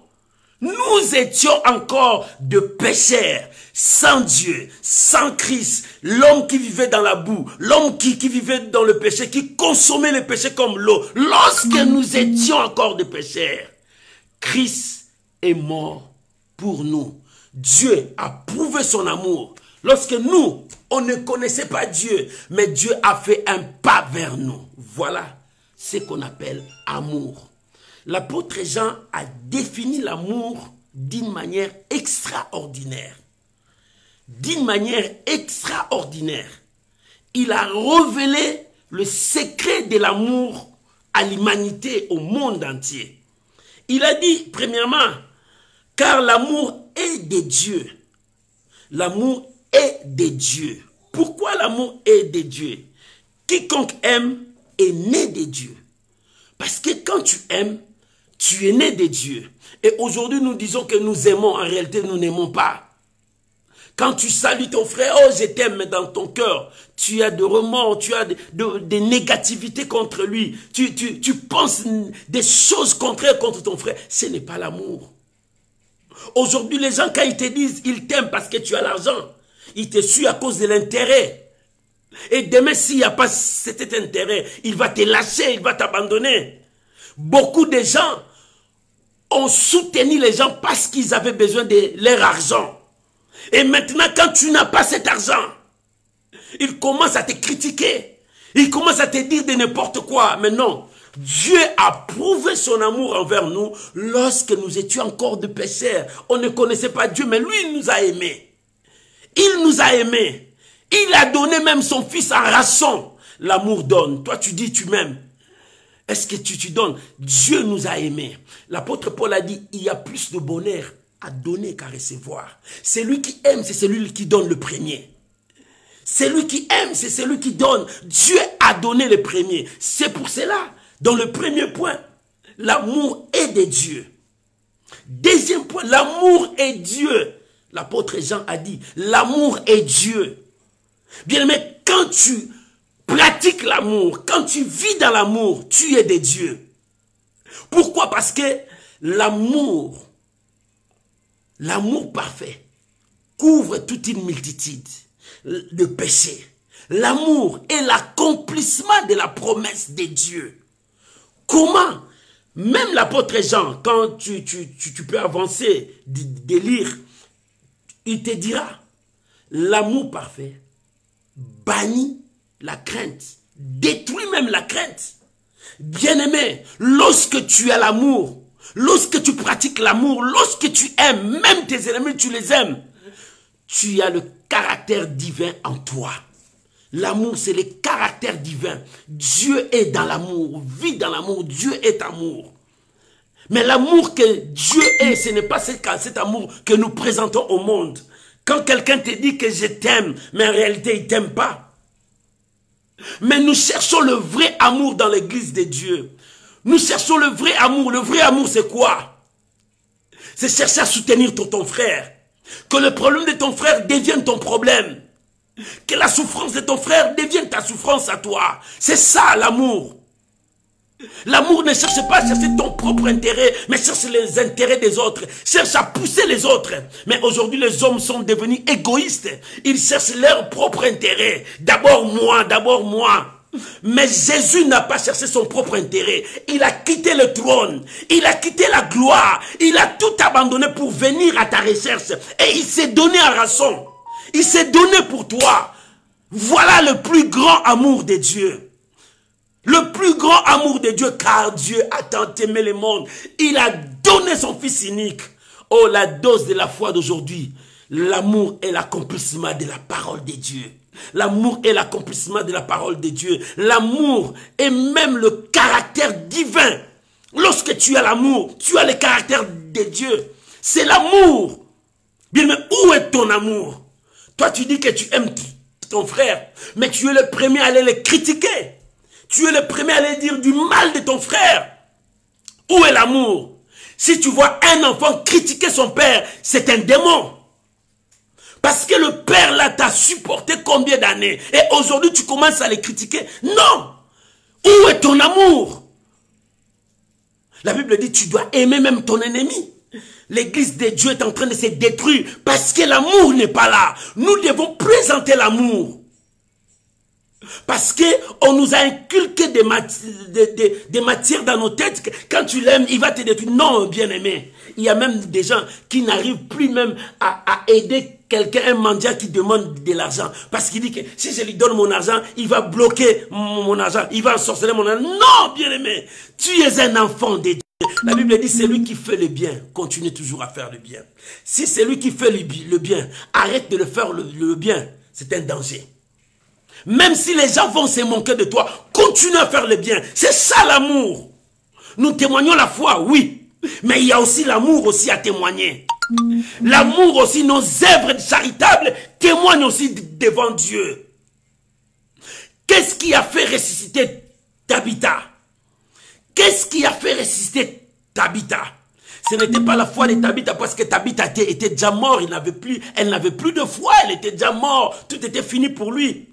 encore de pécheurs, sans Dieu, sans Christ, l'homme qui vivait dans la boue, l'homme qui vivait dans le péché, qui consommait le péché comme l'eau. Lorsque nous étions encore de pécheurs, Christ est mort pour nous. Dieu a prouvé son amour. Lorsque nous, on ne connaissait pas Dieu, mais Dieu a fait un pas vers nous. Voilà ce qu'on appelle amour. L'apôtre Jean a défini l'amour d'une manière extraordinaire. D'une manière extraordinaire. Il a révélé le secret de l'amour à l'humanité, au monde entier. Il a dit, premièrement, car l'amour est de Dieu. L'amour est de Dieu. Pourquoi l'amour est de Dieu? Quiconque aime est né de Dieu. Parce que quand tu aimes, tu es né de Dieu. Et aujourd'hui, nous disons que nous aimons. En réalité, nous n'aimons pas. Quand tu salues ton frère, oh je t'aime, mais dans ton cœur, tu as de remords, tu as des négativités contre lui. Tu penses des choses contraires contre ton frère. Ce n'est pas l'amour. Aujourd'hui, les gens, quand ils te disent, ils t'aiment parce que tu as l'argent, ils te suivent à cause de l'intérêt. Et demain, s'il n'y a pas cet intérêt, il va te lâcher, il va t'abandonner. Beaucoup de gens ont soutenu les gens parce qu'ils avaient besoin de leur argent. Et maintenant, quand tu n'as pas cet argent, ils commencent à te critiquer. Ils commencent à te dire de n'importe quoi. Mais non, Dieu a prouvé son amour envers nous lorsque nous étions encore de pécheurs. On ne connaissait pas Dieu, mais lui, il nous a aimés. Il nous a aimés. Il a donné même son fils en rançon. L'amour donne. Toi, tu dis tu m'aimes. Est-ce que tu donnes? Dieu nous a aimés. L'apôtre Paul a dit, il y a plus de bonheur à donner qu'à recevoir. Celui qui aime, c'est celui qui donne le premier. Celui qui aime, c'est celui qui donne. Dieu a donné le premier. C'est pour cela, dans le premier point, l'amour est de Dieu. Deuxième point, l'amour est Dieu. L'apôtre Jean a dit, l'amour est Dieu. Bien aimé, quand tu pratiques l'amour, quand tu vis dans l'amour, tu es de Dieu. Pourquoi? Parce que l'amour parfait couvre toute une multitude de péchés. L'amour est l'accomplissement de la promesse de Dieu. Comment? Même l'apôtre Jean, quand tu peux avancer de lire, il te dira, l'amour parfait bannit la crainte, détruit même la crainte. Bien-aimé, lorsque tu as l'amour, lorsque tu pratiques l'amour, lorsque tu aimes, même tes ennemis, tu les aimes, tu as le caractère divin en toi. L'amour, c'est le caractère divin. Dieu est dans l'amour, vit dans l'amour, Dieu est amour. Mais l'amour que Dieu est, ce n'est pas cet amour que nous présentons au monde. Quand quelqu'un te dit que je t'aime, mais en réalité, il ne t'aime pas. Mais nous cherchons le vrai amour dans l'église de Dieu. Nous cherchons le vrai amour. Le vrai amour, c'est quoi? C'est chercher à soutenir ton frère. Que le problème de ton frère devienne ton problème. Que la souffrance de ton frère devienne ta souffrance à toi. C'est ça l'amour. L'amour ne cherche pas à chercher ton propre intérêt, mais cherche les intérêts des autres. Cherche à pousser les autres. Mais aujourd'hui, les hommes sont devenus égoïstes. Ils cherchent leur propre intérêt. D'abord moi, d'abord moi. Mais Jésus n'a pas cherché son propre intérêt. Il a quitté le trône. Il a quitté la gloire. Il a tout abandonné pour venir à ta recherche. Et il s'est donné en rançon. Il s'est donné pour toi. Voilà le plus grand amour de Dieu. Le plus grand amour de Dieu, car Dieu a tant aimé le monde. Il a donné son Fils unique. Oh, la dose de la foi d'aujourd'hui. L'amour est l'accomplissement de la parole de Dieu. L'amour est l'accomplissement de la parole de Dieu. L'amour est même le caractère divin. Lorsque tu as l'amour, tu as le caractère de Dieu. C'est l'amour. Bien, mais où est ton amour? Toi, tu dis que tu aimes ton frère, mais tu es le premier à aller le critiquer. Tu es le premier à aller dire du mal de ton frère. Où est l'amour? Si tu vois un enfant critiquer son père, c'est un démon. Parce que le père là t'a supporté combien d'années? Et aujourd'hui tu commences à les critiquer? Non! Où est ton amour? La Bible dit tu dois aimer même ton ennemi. L'église de Dieu est en train de se détruire parce que l'amour n'est pas là. Nous devons présenter l'amour. Parce qu'on nous a inculqué des matières dans nos têtes. Quand tu l'aimes, il va te détruire. Non, bien-aimé. Il y a même des gens qui n'arrivent plus même à aider quelqu'un, un mendiant qui demande de l'argent. Parce qu'il dit que si je lui donne mon argent, il va bloquer mon argent. Il va ensorceler mon argent. Non, bien-aimé. Tu es un enfant de Dieu. La Bible dit, c'est lui qui fait le bien, continue toujours à faire le bien. Si c'est lui qui fait le bien, arrête de le faire le bien, c'est un danger. Même si les gens vont se moquer de toi, continue à faire le bien. C'est ça l'amour. Nous témoignons la foi, oui. Mais il y a aussi l'amour aussi à témoigner. L'amour aussi, nos œuvres charitables témoignent aussi devant Dieu. Qu'est-ce qui a fait ressusciter Tabitha? Qu'est-ce qui a fait ressusciter Tabitha? Ce n'était pas la foi de Tabitha parce que Tabitha était déjà mort. Elle n'avait plus de foi, elle était déjà morte. Tout était fini pour lui.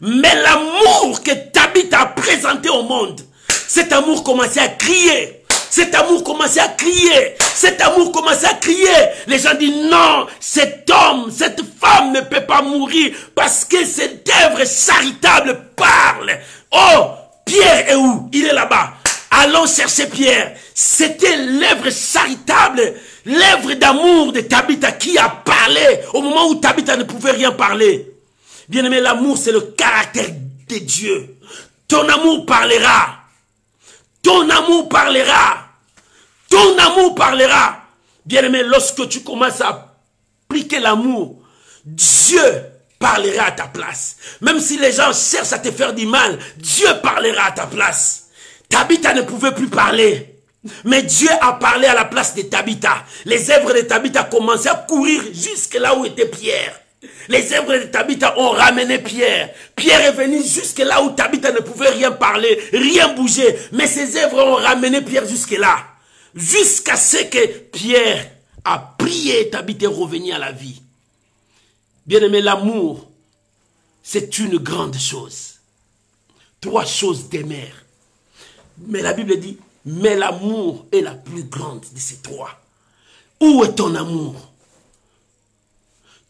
Mais l'amour que Tabitha a présenté au monde, cet amour commençait à crier. Cet amour commençait à crier. Cet amour commençait à crier. Les gens disent non, cet homme, cette femme ne peut pas mourir parce que cette œuvre charitable parle. Oh, Pierre est où? Il est là-bas. Allons chercher Pierre. C'était l'œuvre charitable, l'œuvre d'amour de Tabitha qui a parlé au moment où Tabitha ne pouvait rien parler. Bien-aimé, l'amour, c'est le caractère de Dieu. Ton amour parlera. Ton amour parlera. Ton amour parlera. Bien-aimé, lorsque tu commences à appliquer l'amour, Dieu parlera à ta place. Même si les gens cherchent à te faire du mal, Dieu parlera à ta place. Tabitha ne pouvait plus parler. Mais Dieu a parlé à la place de Tabitha. Les œuvres de Tabitha commençaient à courir jusque là où était Pierre. Les œuvres de Tabitha ont ramené Pierre. Pierre est venu jusque là où Tabitha ne pouvait rien parler, rien bouger. Mais ces œuvres ont ramené Pierre jusque là. Jusqu'à ce que Pierre a prié et Tabitha est revenu à la vie. Bien-aimé, l'amour, c'est une grande chose. 3 choses d'aimer. Mais la Bible dit, mais l'amour est la plus grande de ces 3. Où est ton amour?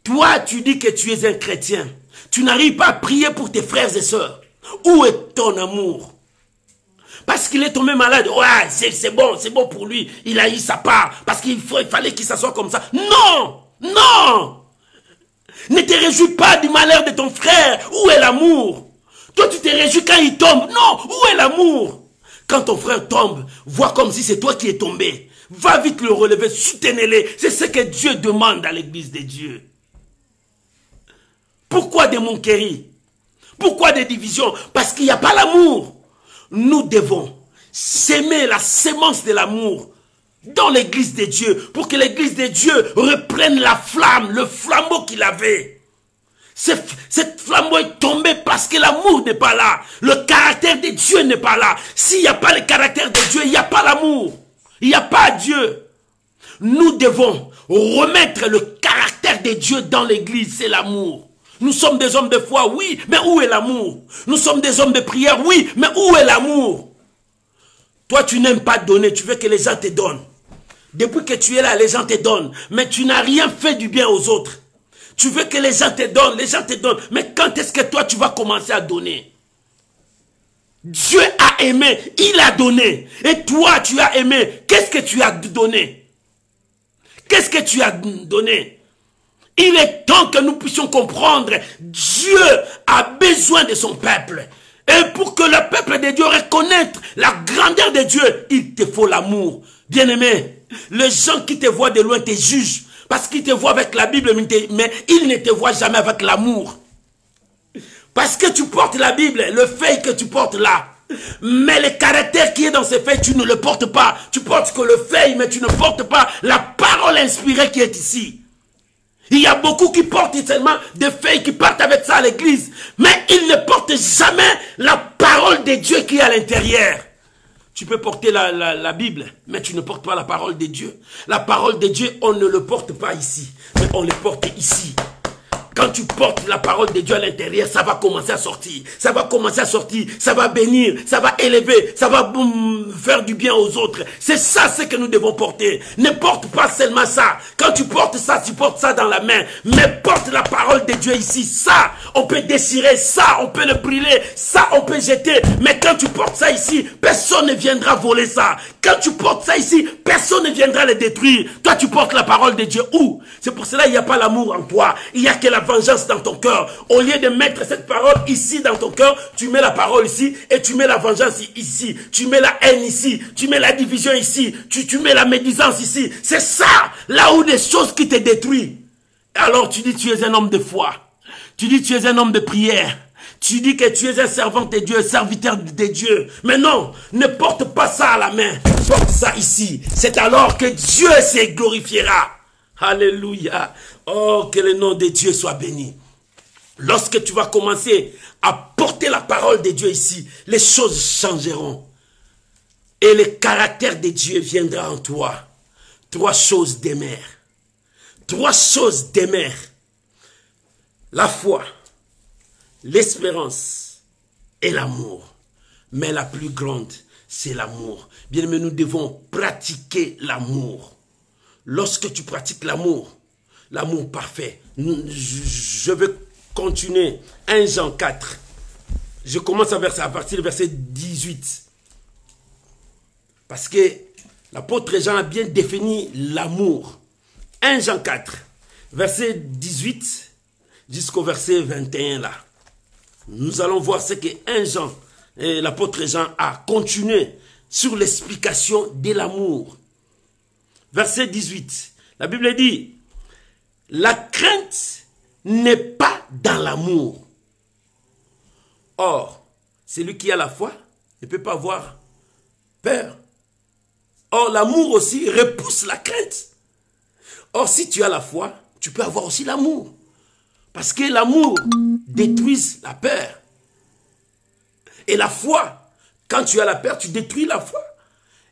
Toi, tu dis que tu es un chrétien. Tu n'arrives pas à prier pour tes frères et sœurs. Où est ton amour? Parce qu'il est tombé malade. Ouais, c'est bon pour lui. Il a eu sa part. Parce qu'il fallait qu'il s'assoie comme ça. Non! Non! Ne te réjouis pas du malheur de ton frère. Où est l'amour? Toi, tu te réjouis quand il tombe. Non! Où est l'amour? Quand ton frère tombe, vois comme si c'est toi qui es tombé. Va vite le relever, soutenez-le. C'est ce que Dieu demande à l'église de Dieu. Pourquoi des moqueries? Pourquoi des divisions? Parce qu'il n'y a pas l'amour. Nous devons s'aimer la sémence de l'amour dans l'église de Dieu pour que l'église de Dieu reprenne la flamme, le flambeau qu'il avait. Cette flambeau est tombée parce que l'amour n'est pas là. Le caractère de Dieu n'est pas là. S'il n'y a pas le caractère de Dieu, il n'y a pas l'amour. Il n'y a pas Dieu. Nous devons remettre le caractère de Dieu dans l'église, c'est l'amour. Nous sommes des hommes de foi, oui, mais où est l'amour? Nous sommes des hommes de prière, oui, mais où est l'amour? Toi, tu n'aimes pas donner, tu veux que les gens te donnent. Depuis que tu es là, les gens te donnent, mais tu n'as rien fait du bien aux autres. Tu veux que les gens te donnent, mais quand est-ce que toi, tu vas commencer à donner? Dieu a aimé, il a donné, et toi, tu as aimé. Qu'est-ce que tu as donné? Qu'est-ce que tu as donné? Il est temps que nous puissions comprendre, Dieu a besoin de son peuple. Et pour que le peuple de Dieu reconnaisse la grandeur de Dieu, il te faut l'amour. Bien-aimé, les gens qui te voient de loin te jugent. Parce qu'ils te voient avec la Bible, mais ils ne te voient jamais avec l'amour. Parce que tu portes la Bible, le feuille que tu portes là. Mais le caractère qui est dans ces feuilles, tu ne le portes pas. Tu portes que le feuille, mais tu ne portes pas la parole inspirée qui est ici. Il y a beaucoup qui portent seulement des feuilles qui partent avec ça à l'église. Mais ils ne portent jamais la parole de Dieu qui est à l'intérieur. Tu peux porter la Bible, mais tu ne portes pas la parole de Dieu. La parole de Dieu, on ne le porte pas ici, mais on le porte ici. Quand tu portes la parole de Dieu à l'intérieur, ça va commencer à sortir. Ça va commencer à sortir. Ça va bénir. Ça va élever. Ça va faire du bien aux autres. C'est ça ce que nous devons porter. Ne porte pas seulement ça. Quand tu portes ça, tu portes ça dans la main. Mais porte la parole de Dieu ici. Ça, on peut déchirer. Ça, on peut le brûler. Ça, on peut jeter. Mais quand tu portes ça ici, personne ne viendra voler ça. Quand tu portes ça ici, personne ne viendra le détruire. Toi, tu portes la parole de Dieu où? C'est pour cela qu'il n'y a pas l'amour en toi. Il n'y a que la vengeance dans ton cœur. Au lieu de mettre cette parole ici dans ton cœur, tu mets la parole ici et tu mets la vengeance ici. Tu mets la haine ici. Tu mets la division ici. Tu mets la médisance ici. C'est ça, là où des choses qui te détruisent. Alors tu dis tu es un homme de foi. Tu dis tu es un homme de prière. Tu dis que tu es un servant de Dieu, serviteur de Dieu. Mais non, ne porte pas ça à la main. Porte ça ici. C'est alors que Dieu se glorifiera. Alléluia. Oh, que le nom de Dieu soit béni. Lorsque tu vas commencer à porter la parole de Dieu ici, les choses changeront. Et le caractère de Dieu viendra en toi. 3 choses d'aimer. 3 choses d'aimer. La foi, l'espérance et l'amour. Mais la plus grande, c'est l'amour. Bien aimé, nous devons pratiquer l'amour. Lorsque tu pratiques l'amour, l'amour parfait. Je vais continuer. 1 Jean 4. Je commence à partir du verset 18. Parce que l'apôtre Jean a bien défini l'amour. 1 Jean 4, verset 18 jusqu'au verset 21 là. Nous allons voir ce que 1 Jean, l'apôtre Jean a continué sur l'explication de l'amour. Verset 18, la Bible dit, la crainte n'est pas dans l'amour. Or, celui qui a la foi ne peut pas avoir peur. Or, l'amour aussi repousse la crainte. Or, si tu as la foi, tu peux avoir aussi l'amour. Parce que l'amour détruit la peur. Et la foi, quand tu as la peur, tu détruis la foi.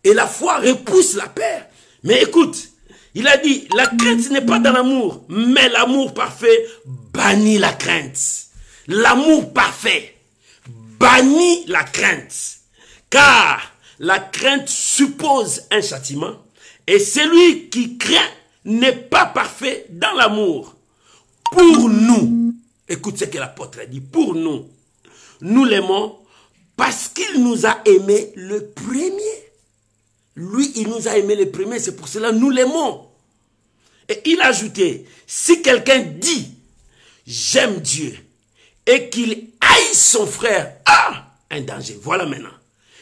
Et la foi repousse la peur. Mais écoute, il a dit, la crainte n'est pas dans l'amour, mais l'amour parfait bannit la crainte. L'amour parfait bannit la crainte. Car la crainte suppose un châtiment, et celui qui craint n'est pas parfait dans l'amour. Pour nous, écoute ce que l'apôtre a dit, pour nous, nous l'aimons parce qu'il nous a aimés le premier. Lui, il nous a aimés le premier, c'est pour cela que nous l'aimons. Et il a ajouté, si quelqu'un dit, j'aime Dieu, et qu'il haït son frère, un danger, voilà maintenant.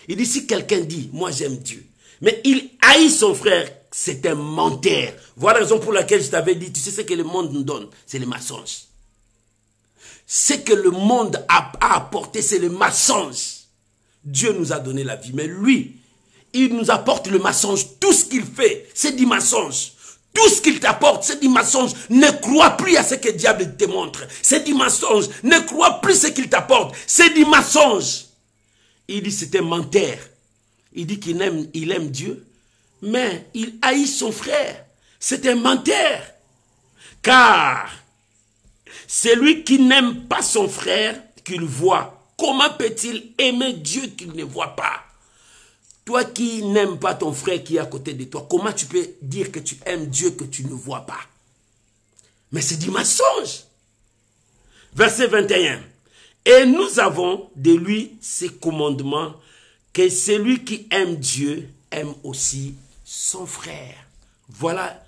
Il dit, si quelqu'un dit, moi j'aime Dieu, mais il haït son frère, c'est un menteur. Voilà la raison pour laquelle je t'avais dit, tu sais ce que le monde nous donne, c'est le mensonge. Ce que le monde a apporté, c'est le mensonge. Dieu nous a donné la vie, mais lui, il nous apporte le mensonge. Tout ce qu'il fait, c'est du mensonge. Tout ce qu'il t'apporte, c'est du mensonge. Ne crois plus à ce que le diable te montre. C'est du mensonge. Ne crois plus à ce qu'il t'apporte. C'est du mensonge. Il dit c'est un menteur. Il dit qu'il aime Dieu, mais il haït son frère. C'est un menteur. Car celui qui n'aime pas son frère qu'il voit, comment peut-il aimer Dieu qu'il ne voit pas? Toi qui n'aimes pas ton frère qui est à côté de toi, comment tu peux dire que tu aimes Dieu que tu ne vois pas? Mais c'est du mensonge. Verset 21. Et nous avons de lui ces commandements, que celui qui aime Dieu aime aussi son frère. Voilà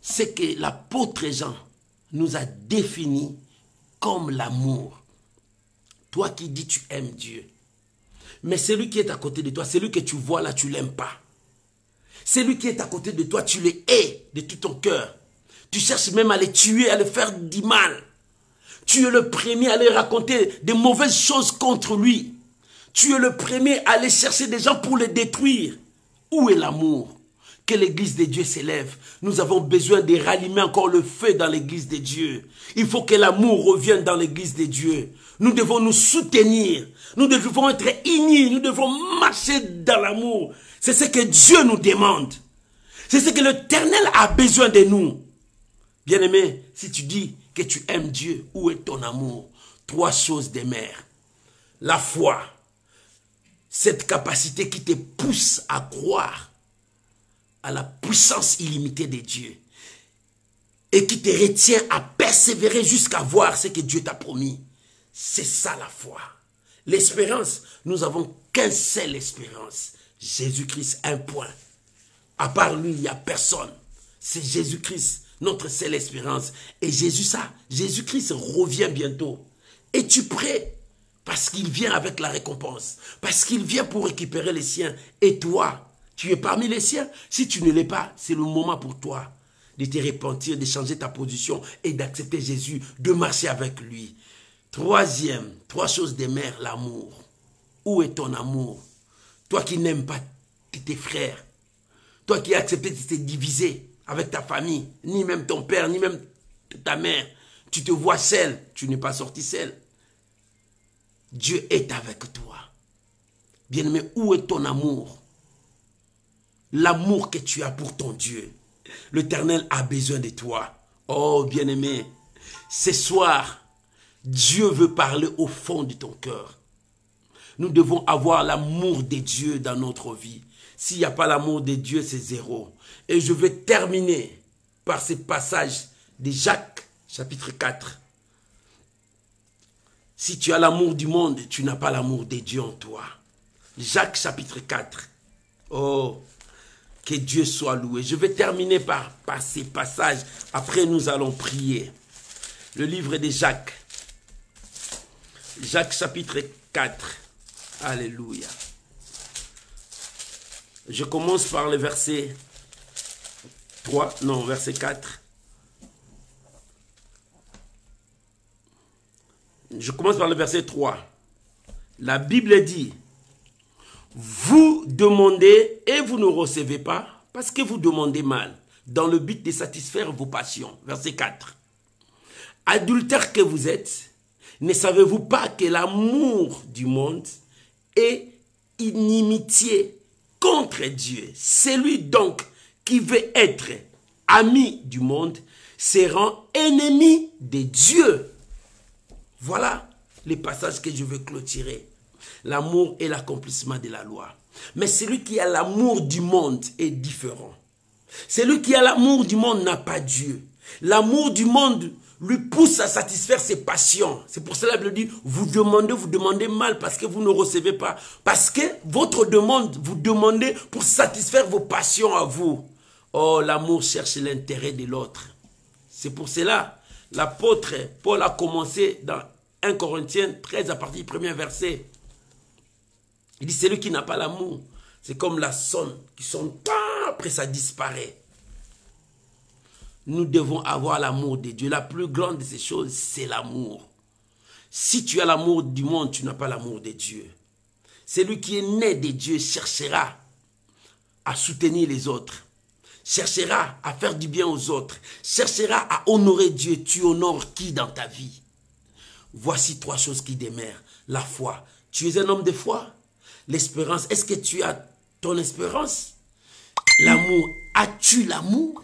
ce que l'apôtre Jean nous a défini comme l'amour. Toi qui dis tu aimes Dieu, mais celui qui est à côté de toi, celui que tu vois là, tu ne l'aimes pas. Celui qui est à côté de toi, tu le hais de tout ton cœur. Tu cherches même à le tuer, à le faire du mal. Tu es le premier à aller raconter des mauvaises choses contre lui. Tu es le premier à aller chercher des gens pour le détruire. Où est l'amour? que l'église de Dieu s'élève. Nous avons besoin de rallumer encore le feu dans l'église de Dieu. Il faut que l'amour revienne dans l'église de Dieu. Nous devons nous soutenir. Nous devons être unis. Nous devons marcher dans l'amour. C'est ce que Dieu nous demande. C'est ce que l'Éternel a besoin de nous. Bien-aimé, si tu dis que tu aimes Dieu, où est ton amour? 3 choses des mères. La foi, cette capacité qui te pousse à croire à la puissance illimitée de Dieu et qui te retient à persévérer jusqu'à voir ce que Dieu t'a promis. C'est ça la foi. L'espérance, nous n'avons qu'une seule espérance. Jésus-Christ, un point. À part lui, il n'y a personne. C'est Jésus-Christ, notre seule espérance. Et Jésus-Christ revient bientôt. Es-tu prêt? Parce qu'il vient avec la récompense. Parce qu'il vient pour récupérer les siens. Et toi, tu es parmi les siens. Si tu ne l'es pas, c'est le moment pour toi de te repentir, de changer ta position et d'accepter Jésus, de marcher avec lui. 3e, 3 choses des mères, l'amour. Où est ton amour? Toi qui n'aimes pas tes frères, toi qui as accepté de te diviser avec ta famille, ni même ton père, ni même ta mère, tu te vois seul, tu n'es pas sorti seul. Dieu est avec toi. Bien-aimé, où est ton amour? L'amour que tu as pour ton Dieu. L'Éternel a besoin de toi. Oh, bien-aimé, ce soir, Dieu veut parler au fond de ton cœur. Nous devons avoir l'amour de Dieu dans notre vie. S'il n'y a pas l'amour de Dieu, c'est 0. Et je vais terminer par ce passage de Jacques, chapitre 4. Si tu as l'amour du monde, tu n'as pas l'amour de Dieu en toi. Jacques, chapitre 4. Oh, que Dieu soit loué. Je vais terminer par ces passages. Après, nous allons prier. Le livre de Jacques. Jacques, chapitre 4. Alléluia. Je commence par le verset 3, non, verset 4. Je commence par le verset 3. La Bible dit, vous demandez et vous ne recevez pas parce que vous demandez mal, dans le but de satisfaire vos passions. Verset 4. Adultères que vous êtes, ne savez-vous pas que l'amour du monde est inimitié contre Dieu? Celui donc qui veut être ami du monde se rend ennemi de Dieu. Voilà les passages que je veux clôturer. L'amour est l'accomplissement de la loi. Mais celui qui a l'amour du monde est différent. Celui qui a l'amour du monde n'a pas Dieu. L'amour du monde lui pousse à satisfaire ses passions. C'est pour cela qu'il dit, vous demandez mal parce que vous ne recevez pas. Parce que votre demande, vous demandez pour satisfaire vos passions à vous. Oh, l'amour cherche l'intérêt de l'autre. C'est pour cela, l'apôtre Paul a commencé dans 1 Corinthiens 13 à partir du 1er verset. Il dit, celui qui n'a pas l'amour, c'est comme la sonne qui sonne, après ça disparaît. Nous devons avoir l'amour de Dieu. La plus grande de ces choses, c'est l'amour. Si tu as l'amour du monde, tu n'as pas l'amour de Dieu. Celui qui est né de Dieu cherchera à soutenir les autres, cherchera à faire du bien aux autres, cherchera à honorer Dieu. Tu honores qui dans ta vie? Voici 3 choses qui demeurent. La foi. Tu es un homme de foi? L'espérance. Est-ce que tu as ton espérance? L'amour. As-tu l'amour?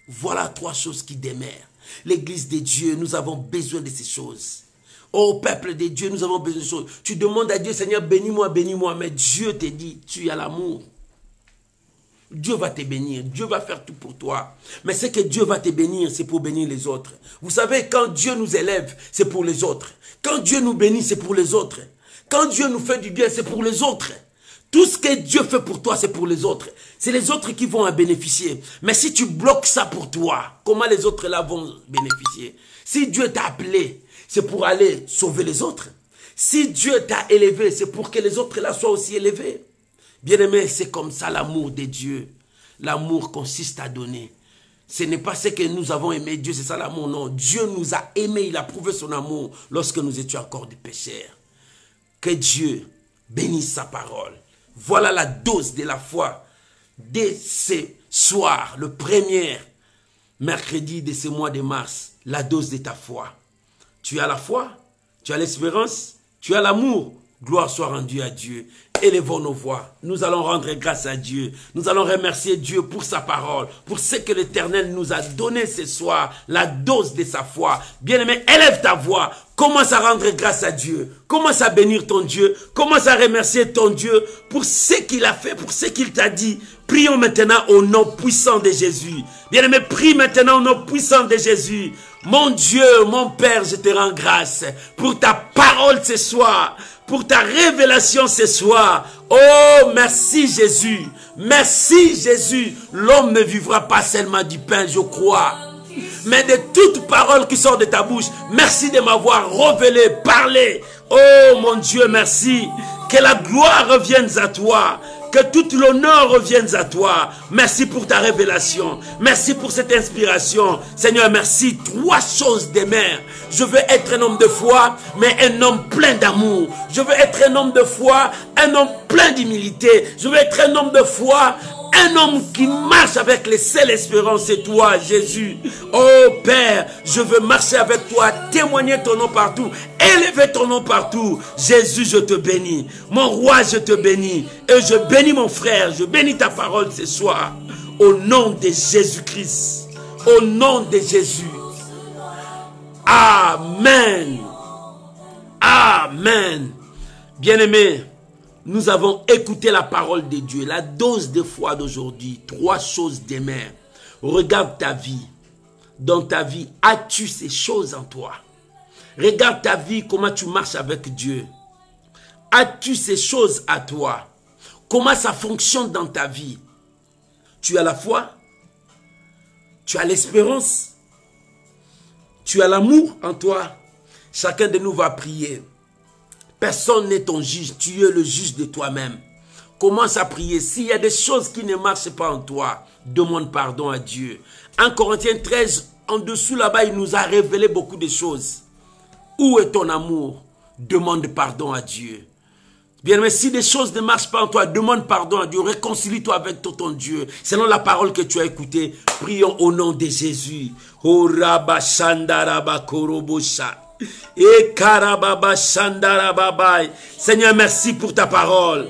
Voilà 3 choses qui demeurent. L'église de Dieu, nous avons besoin de ces choses. Oh, peuple de Dieu, nous avons besoin de ces choses. Tu demandes à Dieu, Seigneur, bénis-moi, bénis-moi. Mais Dieu te dit, tu as l'amour. Dieu va te bénir. Dieu va faire tout pour toi. Mais ce que Dieu va te bénir, c'est pour bénir les autres. Vous savez, quand Dieu nous élève, c'est pour les autres. Quand Dieu nous bénit, c'est pour les autres. Quand Dieu nous fait du bien, c'est pour les autres. Tout ce que Dieu fait pour toi, c'est pour les autres. C'est les autres qui vont en bénéficier. Mais si tu bloques ça pour toi, comment les autres là vont bénéficier? Si Dieu t'a appelé, c'est pour aller sauver les autres. Si Dieu t'a élevé, c'est pour que les autres là soient aussi élevés. Bien-aimé, c'est comme ça l'amour de Dieu. L'amour consiste à donner. Ce n'est pas ce que nous avons aimé Dieu, c'est ça l'amour. Non, Dieu nous a aimés, il a prouvé son amour lorsque nous étions encore des pécheurs. Que Dieu bénisse sa parole. Voilà la dose de la foi, de ces soir, le premier mercredi de ce mois de mars, la dose de ta foi. Tu as la foi, tu as l'espérance, tu as l'amour. Gloire soit rendue à Dieu. Élevons nos voix. Nous allons rendre grâce à Dieu. Nous allons remercier Dieu pour sa parole, pour ce que l'Éternel nous a donné ce soir, la dose de sa foi. Bien-aimé, élève ta voix. Commence à rendre grâce à Dieu. Commence à bénir ton Dieu. Commence à remercier ton Dieu pour ce qu'il a fait, pour ce qu'il t'a dit. Prions maintenant au nom puissant de Jésus. Bien-aimé, prie maintenant au nom puissant de Jésus. Mon Dieu, mon Père, je te rends grâce pour ta parole ce soir, pour ta révélation ce soir. Oh, merci Jésus. Merci Jésus. L'homme ne vivra pas seulement du pain, je crois, mais de toute parole qui sort de ta bouche. Merci de m'avoir révélé, parlé. Oh mon Dieu, merci. Que la gloire revienne à toi. Que tout l'honneur revienne à toi. Merci pour ta révélation. Merci pour cette inspiration. Seigneur, merci. 3 choses des mères. Je veux être un homme de foi, mais un homme plein d'amour. Je veux être un homme de foi, un homme plein d'humilité. Je veux être un homme de foi, un homme qui marche avec les seules espérances, c'est toi, Jésus. Oh Père, je veux marcher avec toi, témoigner ton nom partout, élever ton nom partout. Jésus, je te bénis. Mon roi, je te bénis. Et je bénis mon frère, je bénis ta parole ce soir. Au nom de Jésus-Christ. Au nom de Jésus. Amen. Amen. Bien-aimés, nous avons écouté la parole de Dieu, la dose de foi d'aujourd'hui. 3 choses d'aimer. Regarde ta vie. Dans ta vie, as-tu ces choses en toi? Regarde ta vie, comment tu marches avec Dieu. As-tu ces choses à toi? Comment ça fonctionne dans ta vie? Tu as la foi? Tu as l'espérance? Tu as l'amour en toi? Chacun de nous va prier. Personne n'est ton juge, tu es le juge de toi-même. Commence à prier. S'il y a des choses qui ne marchent pas en toi, demande pardon à Dieu. 1 Corinthiens 13, en dessous là-bas, il nous a révélé beaucoup de choses. Où est ton amour? Demande pardon à Dieu. Bien, mais si des choses ne marchent pas en toi, demande pardon à Dieu. Réconcilie-toi avec ton Dieu. Selon la parole que tu as écoutée, prions au nom de Jésus. Oh, Rabba Shandaraba Korobosha. Et Karababa Shandarababai. Seigneur, merci pour ta parole.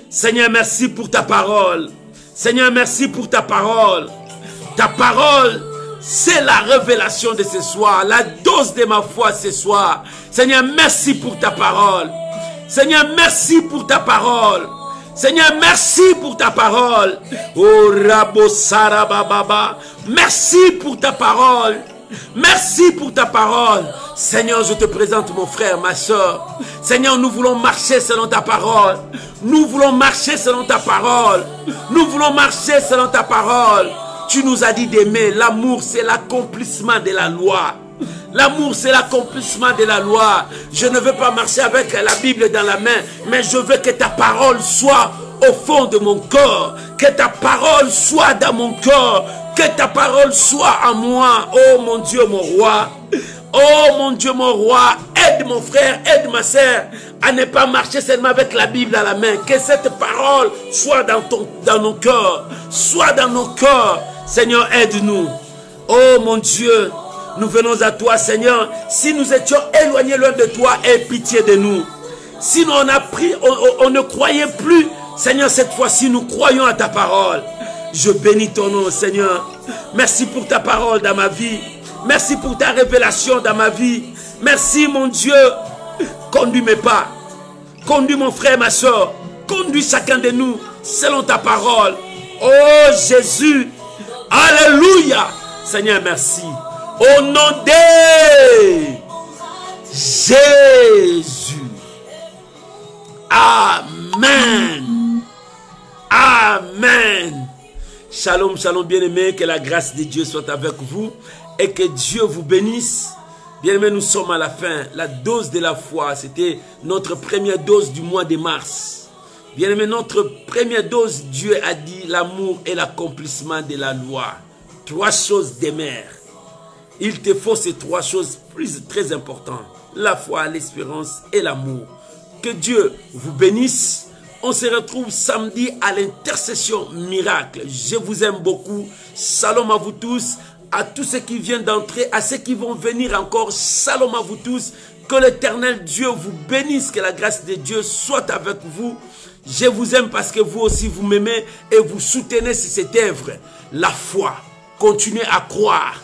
Seigneur, merci pour ta parole. Seigneur, merci pour ta parole. Ta parole, c'est la révélation de ce soir, la dose de ma foi ce soir. Seigneur, merci pour ta parole. Seigneur, merci pour ta parole. Seigneur, merci pour ta parole. Oh Rabo Sarababa. Merci pour ta parole. Merci pour ta parole. Seigneur, je te présente mon frère, ma soeur. Seigneur, nous voulons marcher selon ta parole. Nous voulons marcher selon ta parole. Nous voulons marcher selon ta parole. Tu nous as dit d'aimer. L'amour, c'est l'accomplissement de la loi. L'amour, c'est l'accomplissement de la loi. Je ne veux pas marcher avec la Bible dans la main, mais je veux que ta parole soit au fond de mon corps. Que ta parole soit dans mon corps. Que ta parole soit en moi. Oh mon Dieu, mon roi. Oh mon Dieu, mon roi. Aide mon frère, aide ma soeur à ne pas marcher seulement avec la Bible à la main. Que cette parole soit dans nos cœurs. Soit dans nos cœurs. Seigneur, aide-nous. Oh mon Dieu, nous venons à toi, Seigneur. Si nous étions éloignés loin de toi, aie pitié de nous. Si on a pris, on ne croyait plus, Seigneur, cette fois-ci, nous croyons à ta parole. Je bénis ton nom, Seigneur. Merci pour ta parole dans ma vie. Merci pour ta révélation dans ma vie. Merci, mon Dieu. Conduis mes pas. Conduis mon frère, ma soeur. Conduis chacun de nous selon ta parole. Oh Jésus. Alléluia. Seigneur, merci. Au nom de Jésus. Amen. Amen. Shalom, shalom, bien-aimés. Que la grâce de Dieu soit avec vous et que Dieu vous bénisse. Bien-aimés, nous sommes à la fin. La dose de la foi, c'était notre première dose du mois de mars. Bien-aimés, notre première dose, Dieu a dit l'amour et l'accomplissement de la loi. 3 choses d'aimer. Il te faut ces 3 choses très importantes. La foi, l'espérance et l'amour. Que Dieu vous bénisse. On se retrouve samedi à l'intercession miracle. Je vous aime beaucoup. Shalom à vous tous. À tous ceux qui viennent d'entrer, à ceux qui vont venir encore. Shalom à vous tous. Que l'Éternel Dieu vous bénisse. Que la grâce de Dieu soit avec vous. Je vous aime parce que vous aussi vous m'aimez et vous soutenez cette œuvre. La foi. Continuez à croire.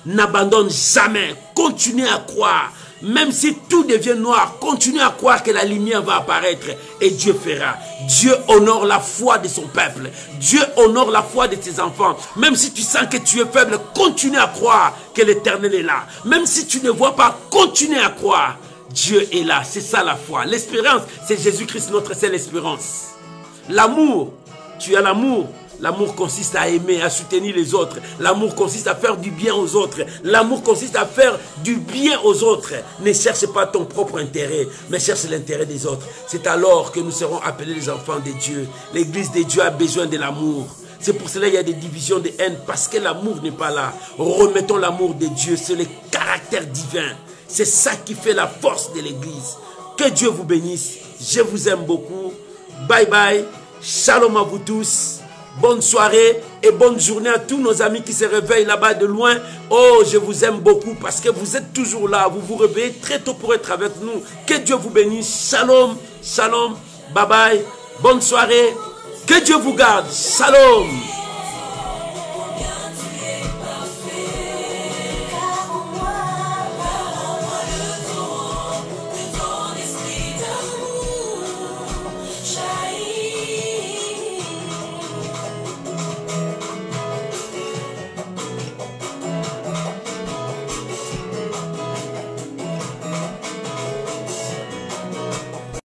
N'abandonne jamais. Continuez à croire. Même si tout devient noir, continuez à croire que la lumière va apparaître et Dieu fera. Dieu honore la foi de son peuple. Dieu honore la foi de ses enfants. Même si tu sens que tu es faible, continue à croire que l'Éternel est là. Même si tu ne vois pas, continue à croire. Dieu est là. C'est ça la foi. L'espérance, c'est Jésus-Christ, notre seule espérance. L'amour, tu as l'amour. L'amour consiste à aimer, à soutenir les autres. L'amour consiste à faire du bien aux autres. L'amour consiste à faire du bien aux autres. Ne cherche pas ton propre intérêt, mais cherche l'intérêt des autres. C'est alors que nous serons appelés les enfants de Dieu. L'église de Dieu a besoin de l'amour. C'est pour cela qu'il y a des divisions de haine, parce que l'amour n'est pas là. Remettons l'amour de Dieu, c'est le caractère divin. C'est ça qui fait la force de l'église. Que Dieu vous bénisse. Je vous aime beaucoup. Bye bye. Shalom à vous tous. Bonne soirée et bonne journée à tous nos amis qui se réveillent là-bas de loin. Oh, je vous aime beaucoup parce que vous êtes toujours là. Vous vous réveillez très tôt pour être avec nous. Que Dieu vous bénisse. Shalom, shalom, bye bye. Bonne soirée. Que Dieu vous garde. Shalom.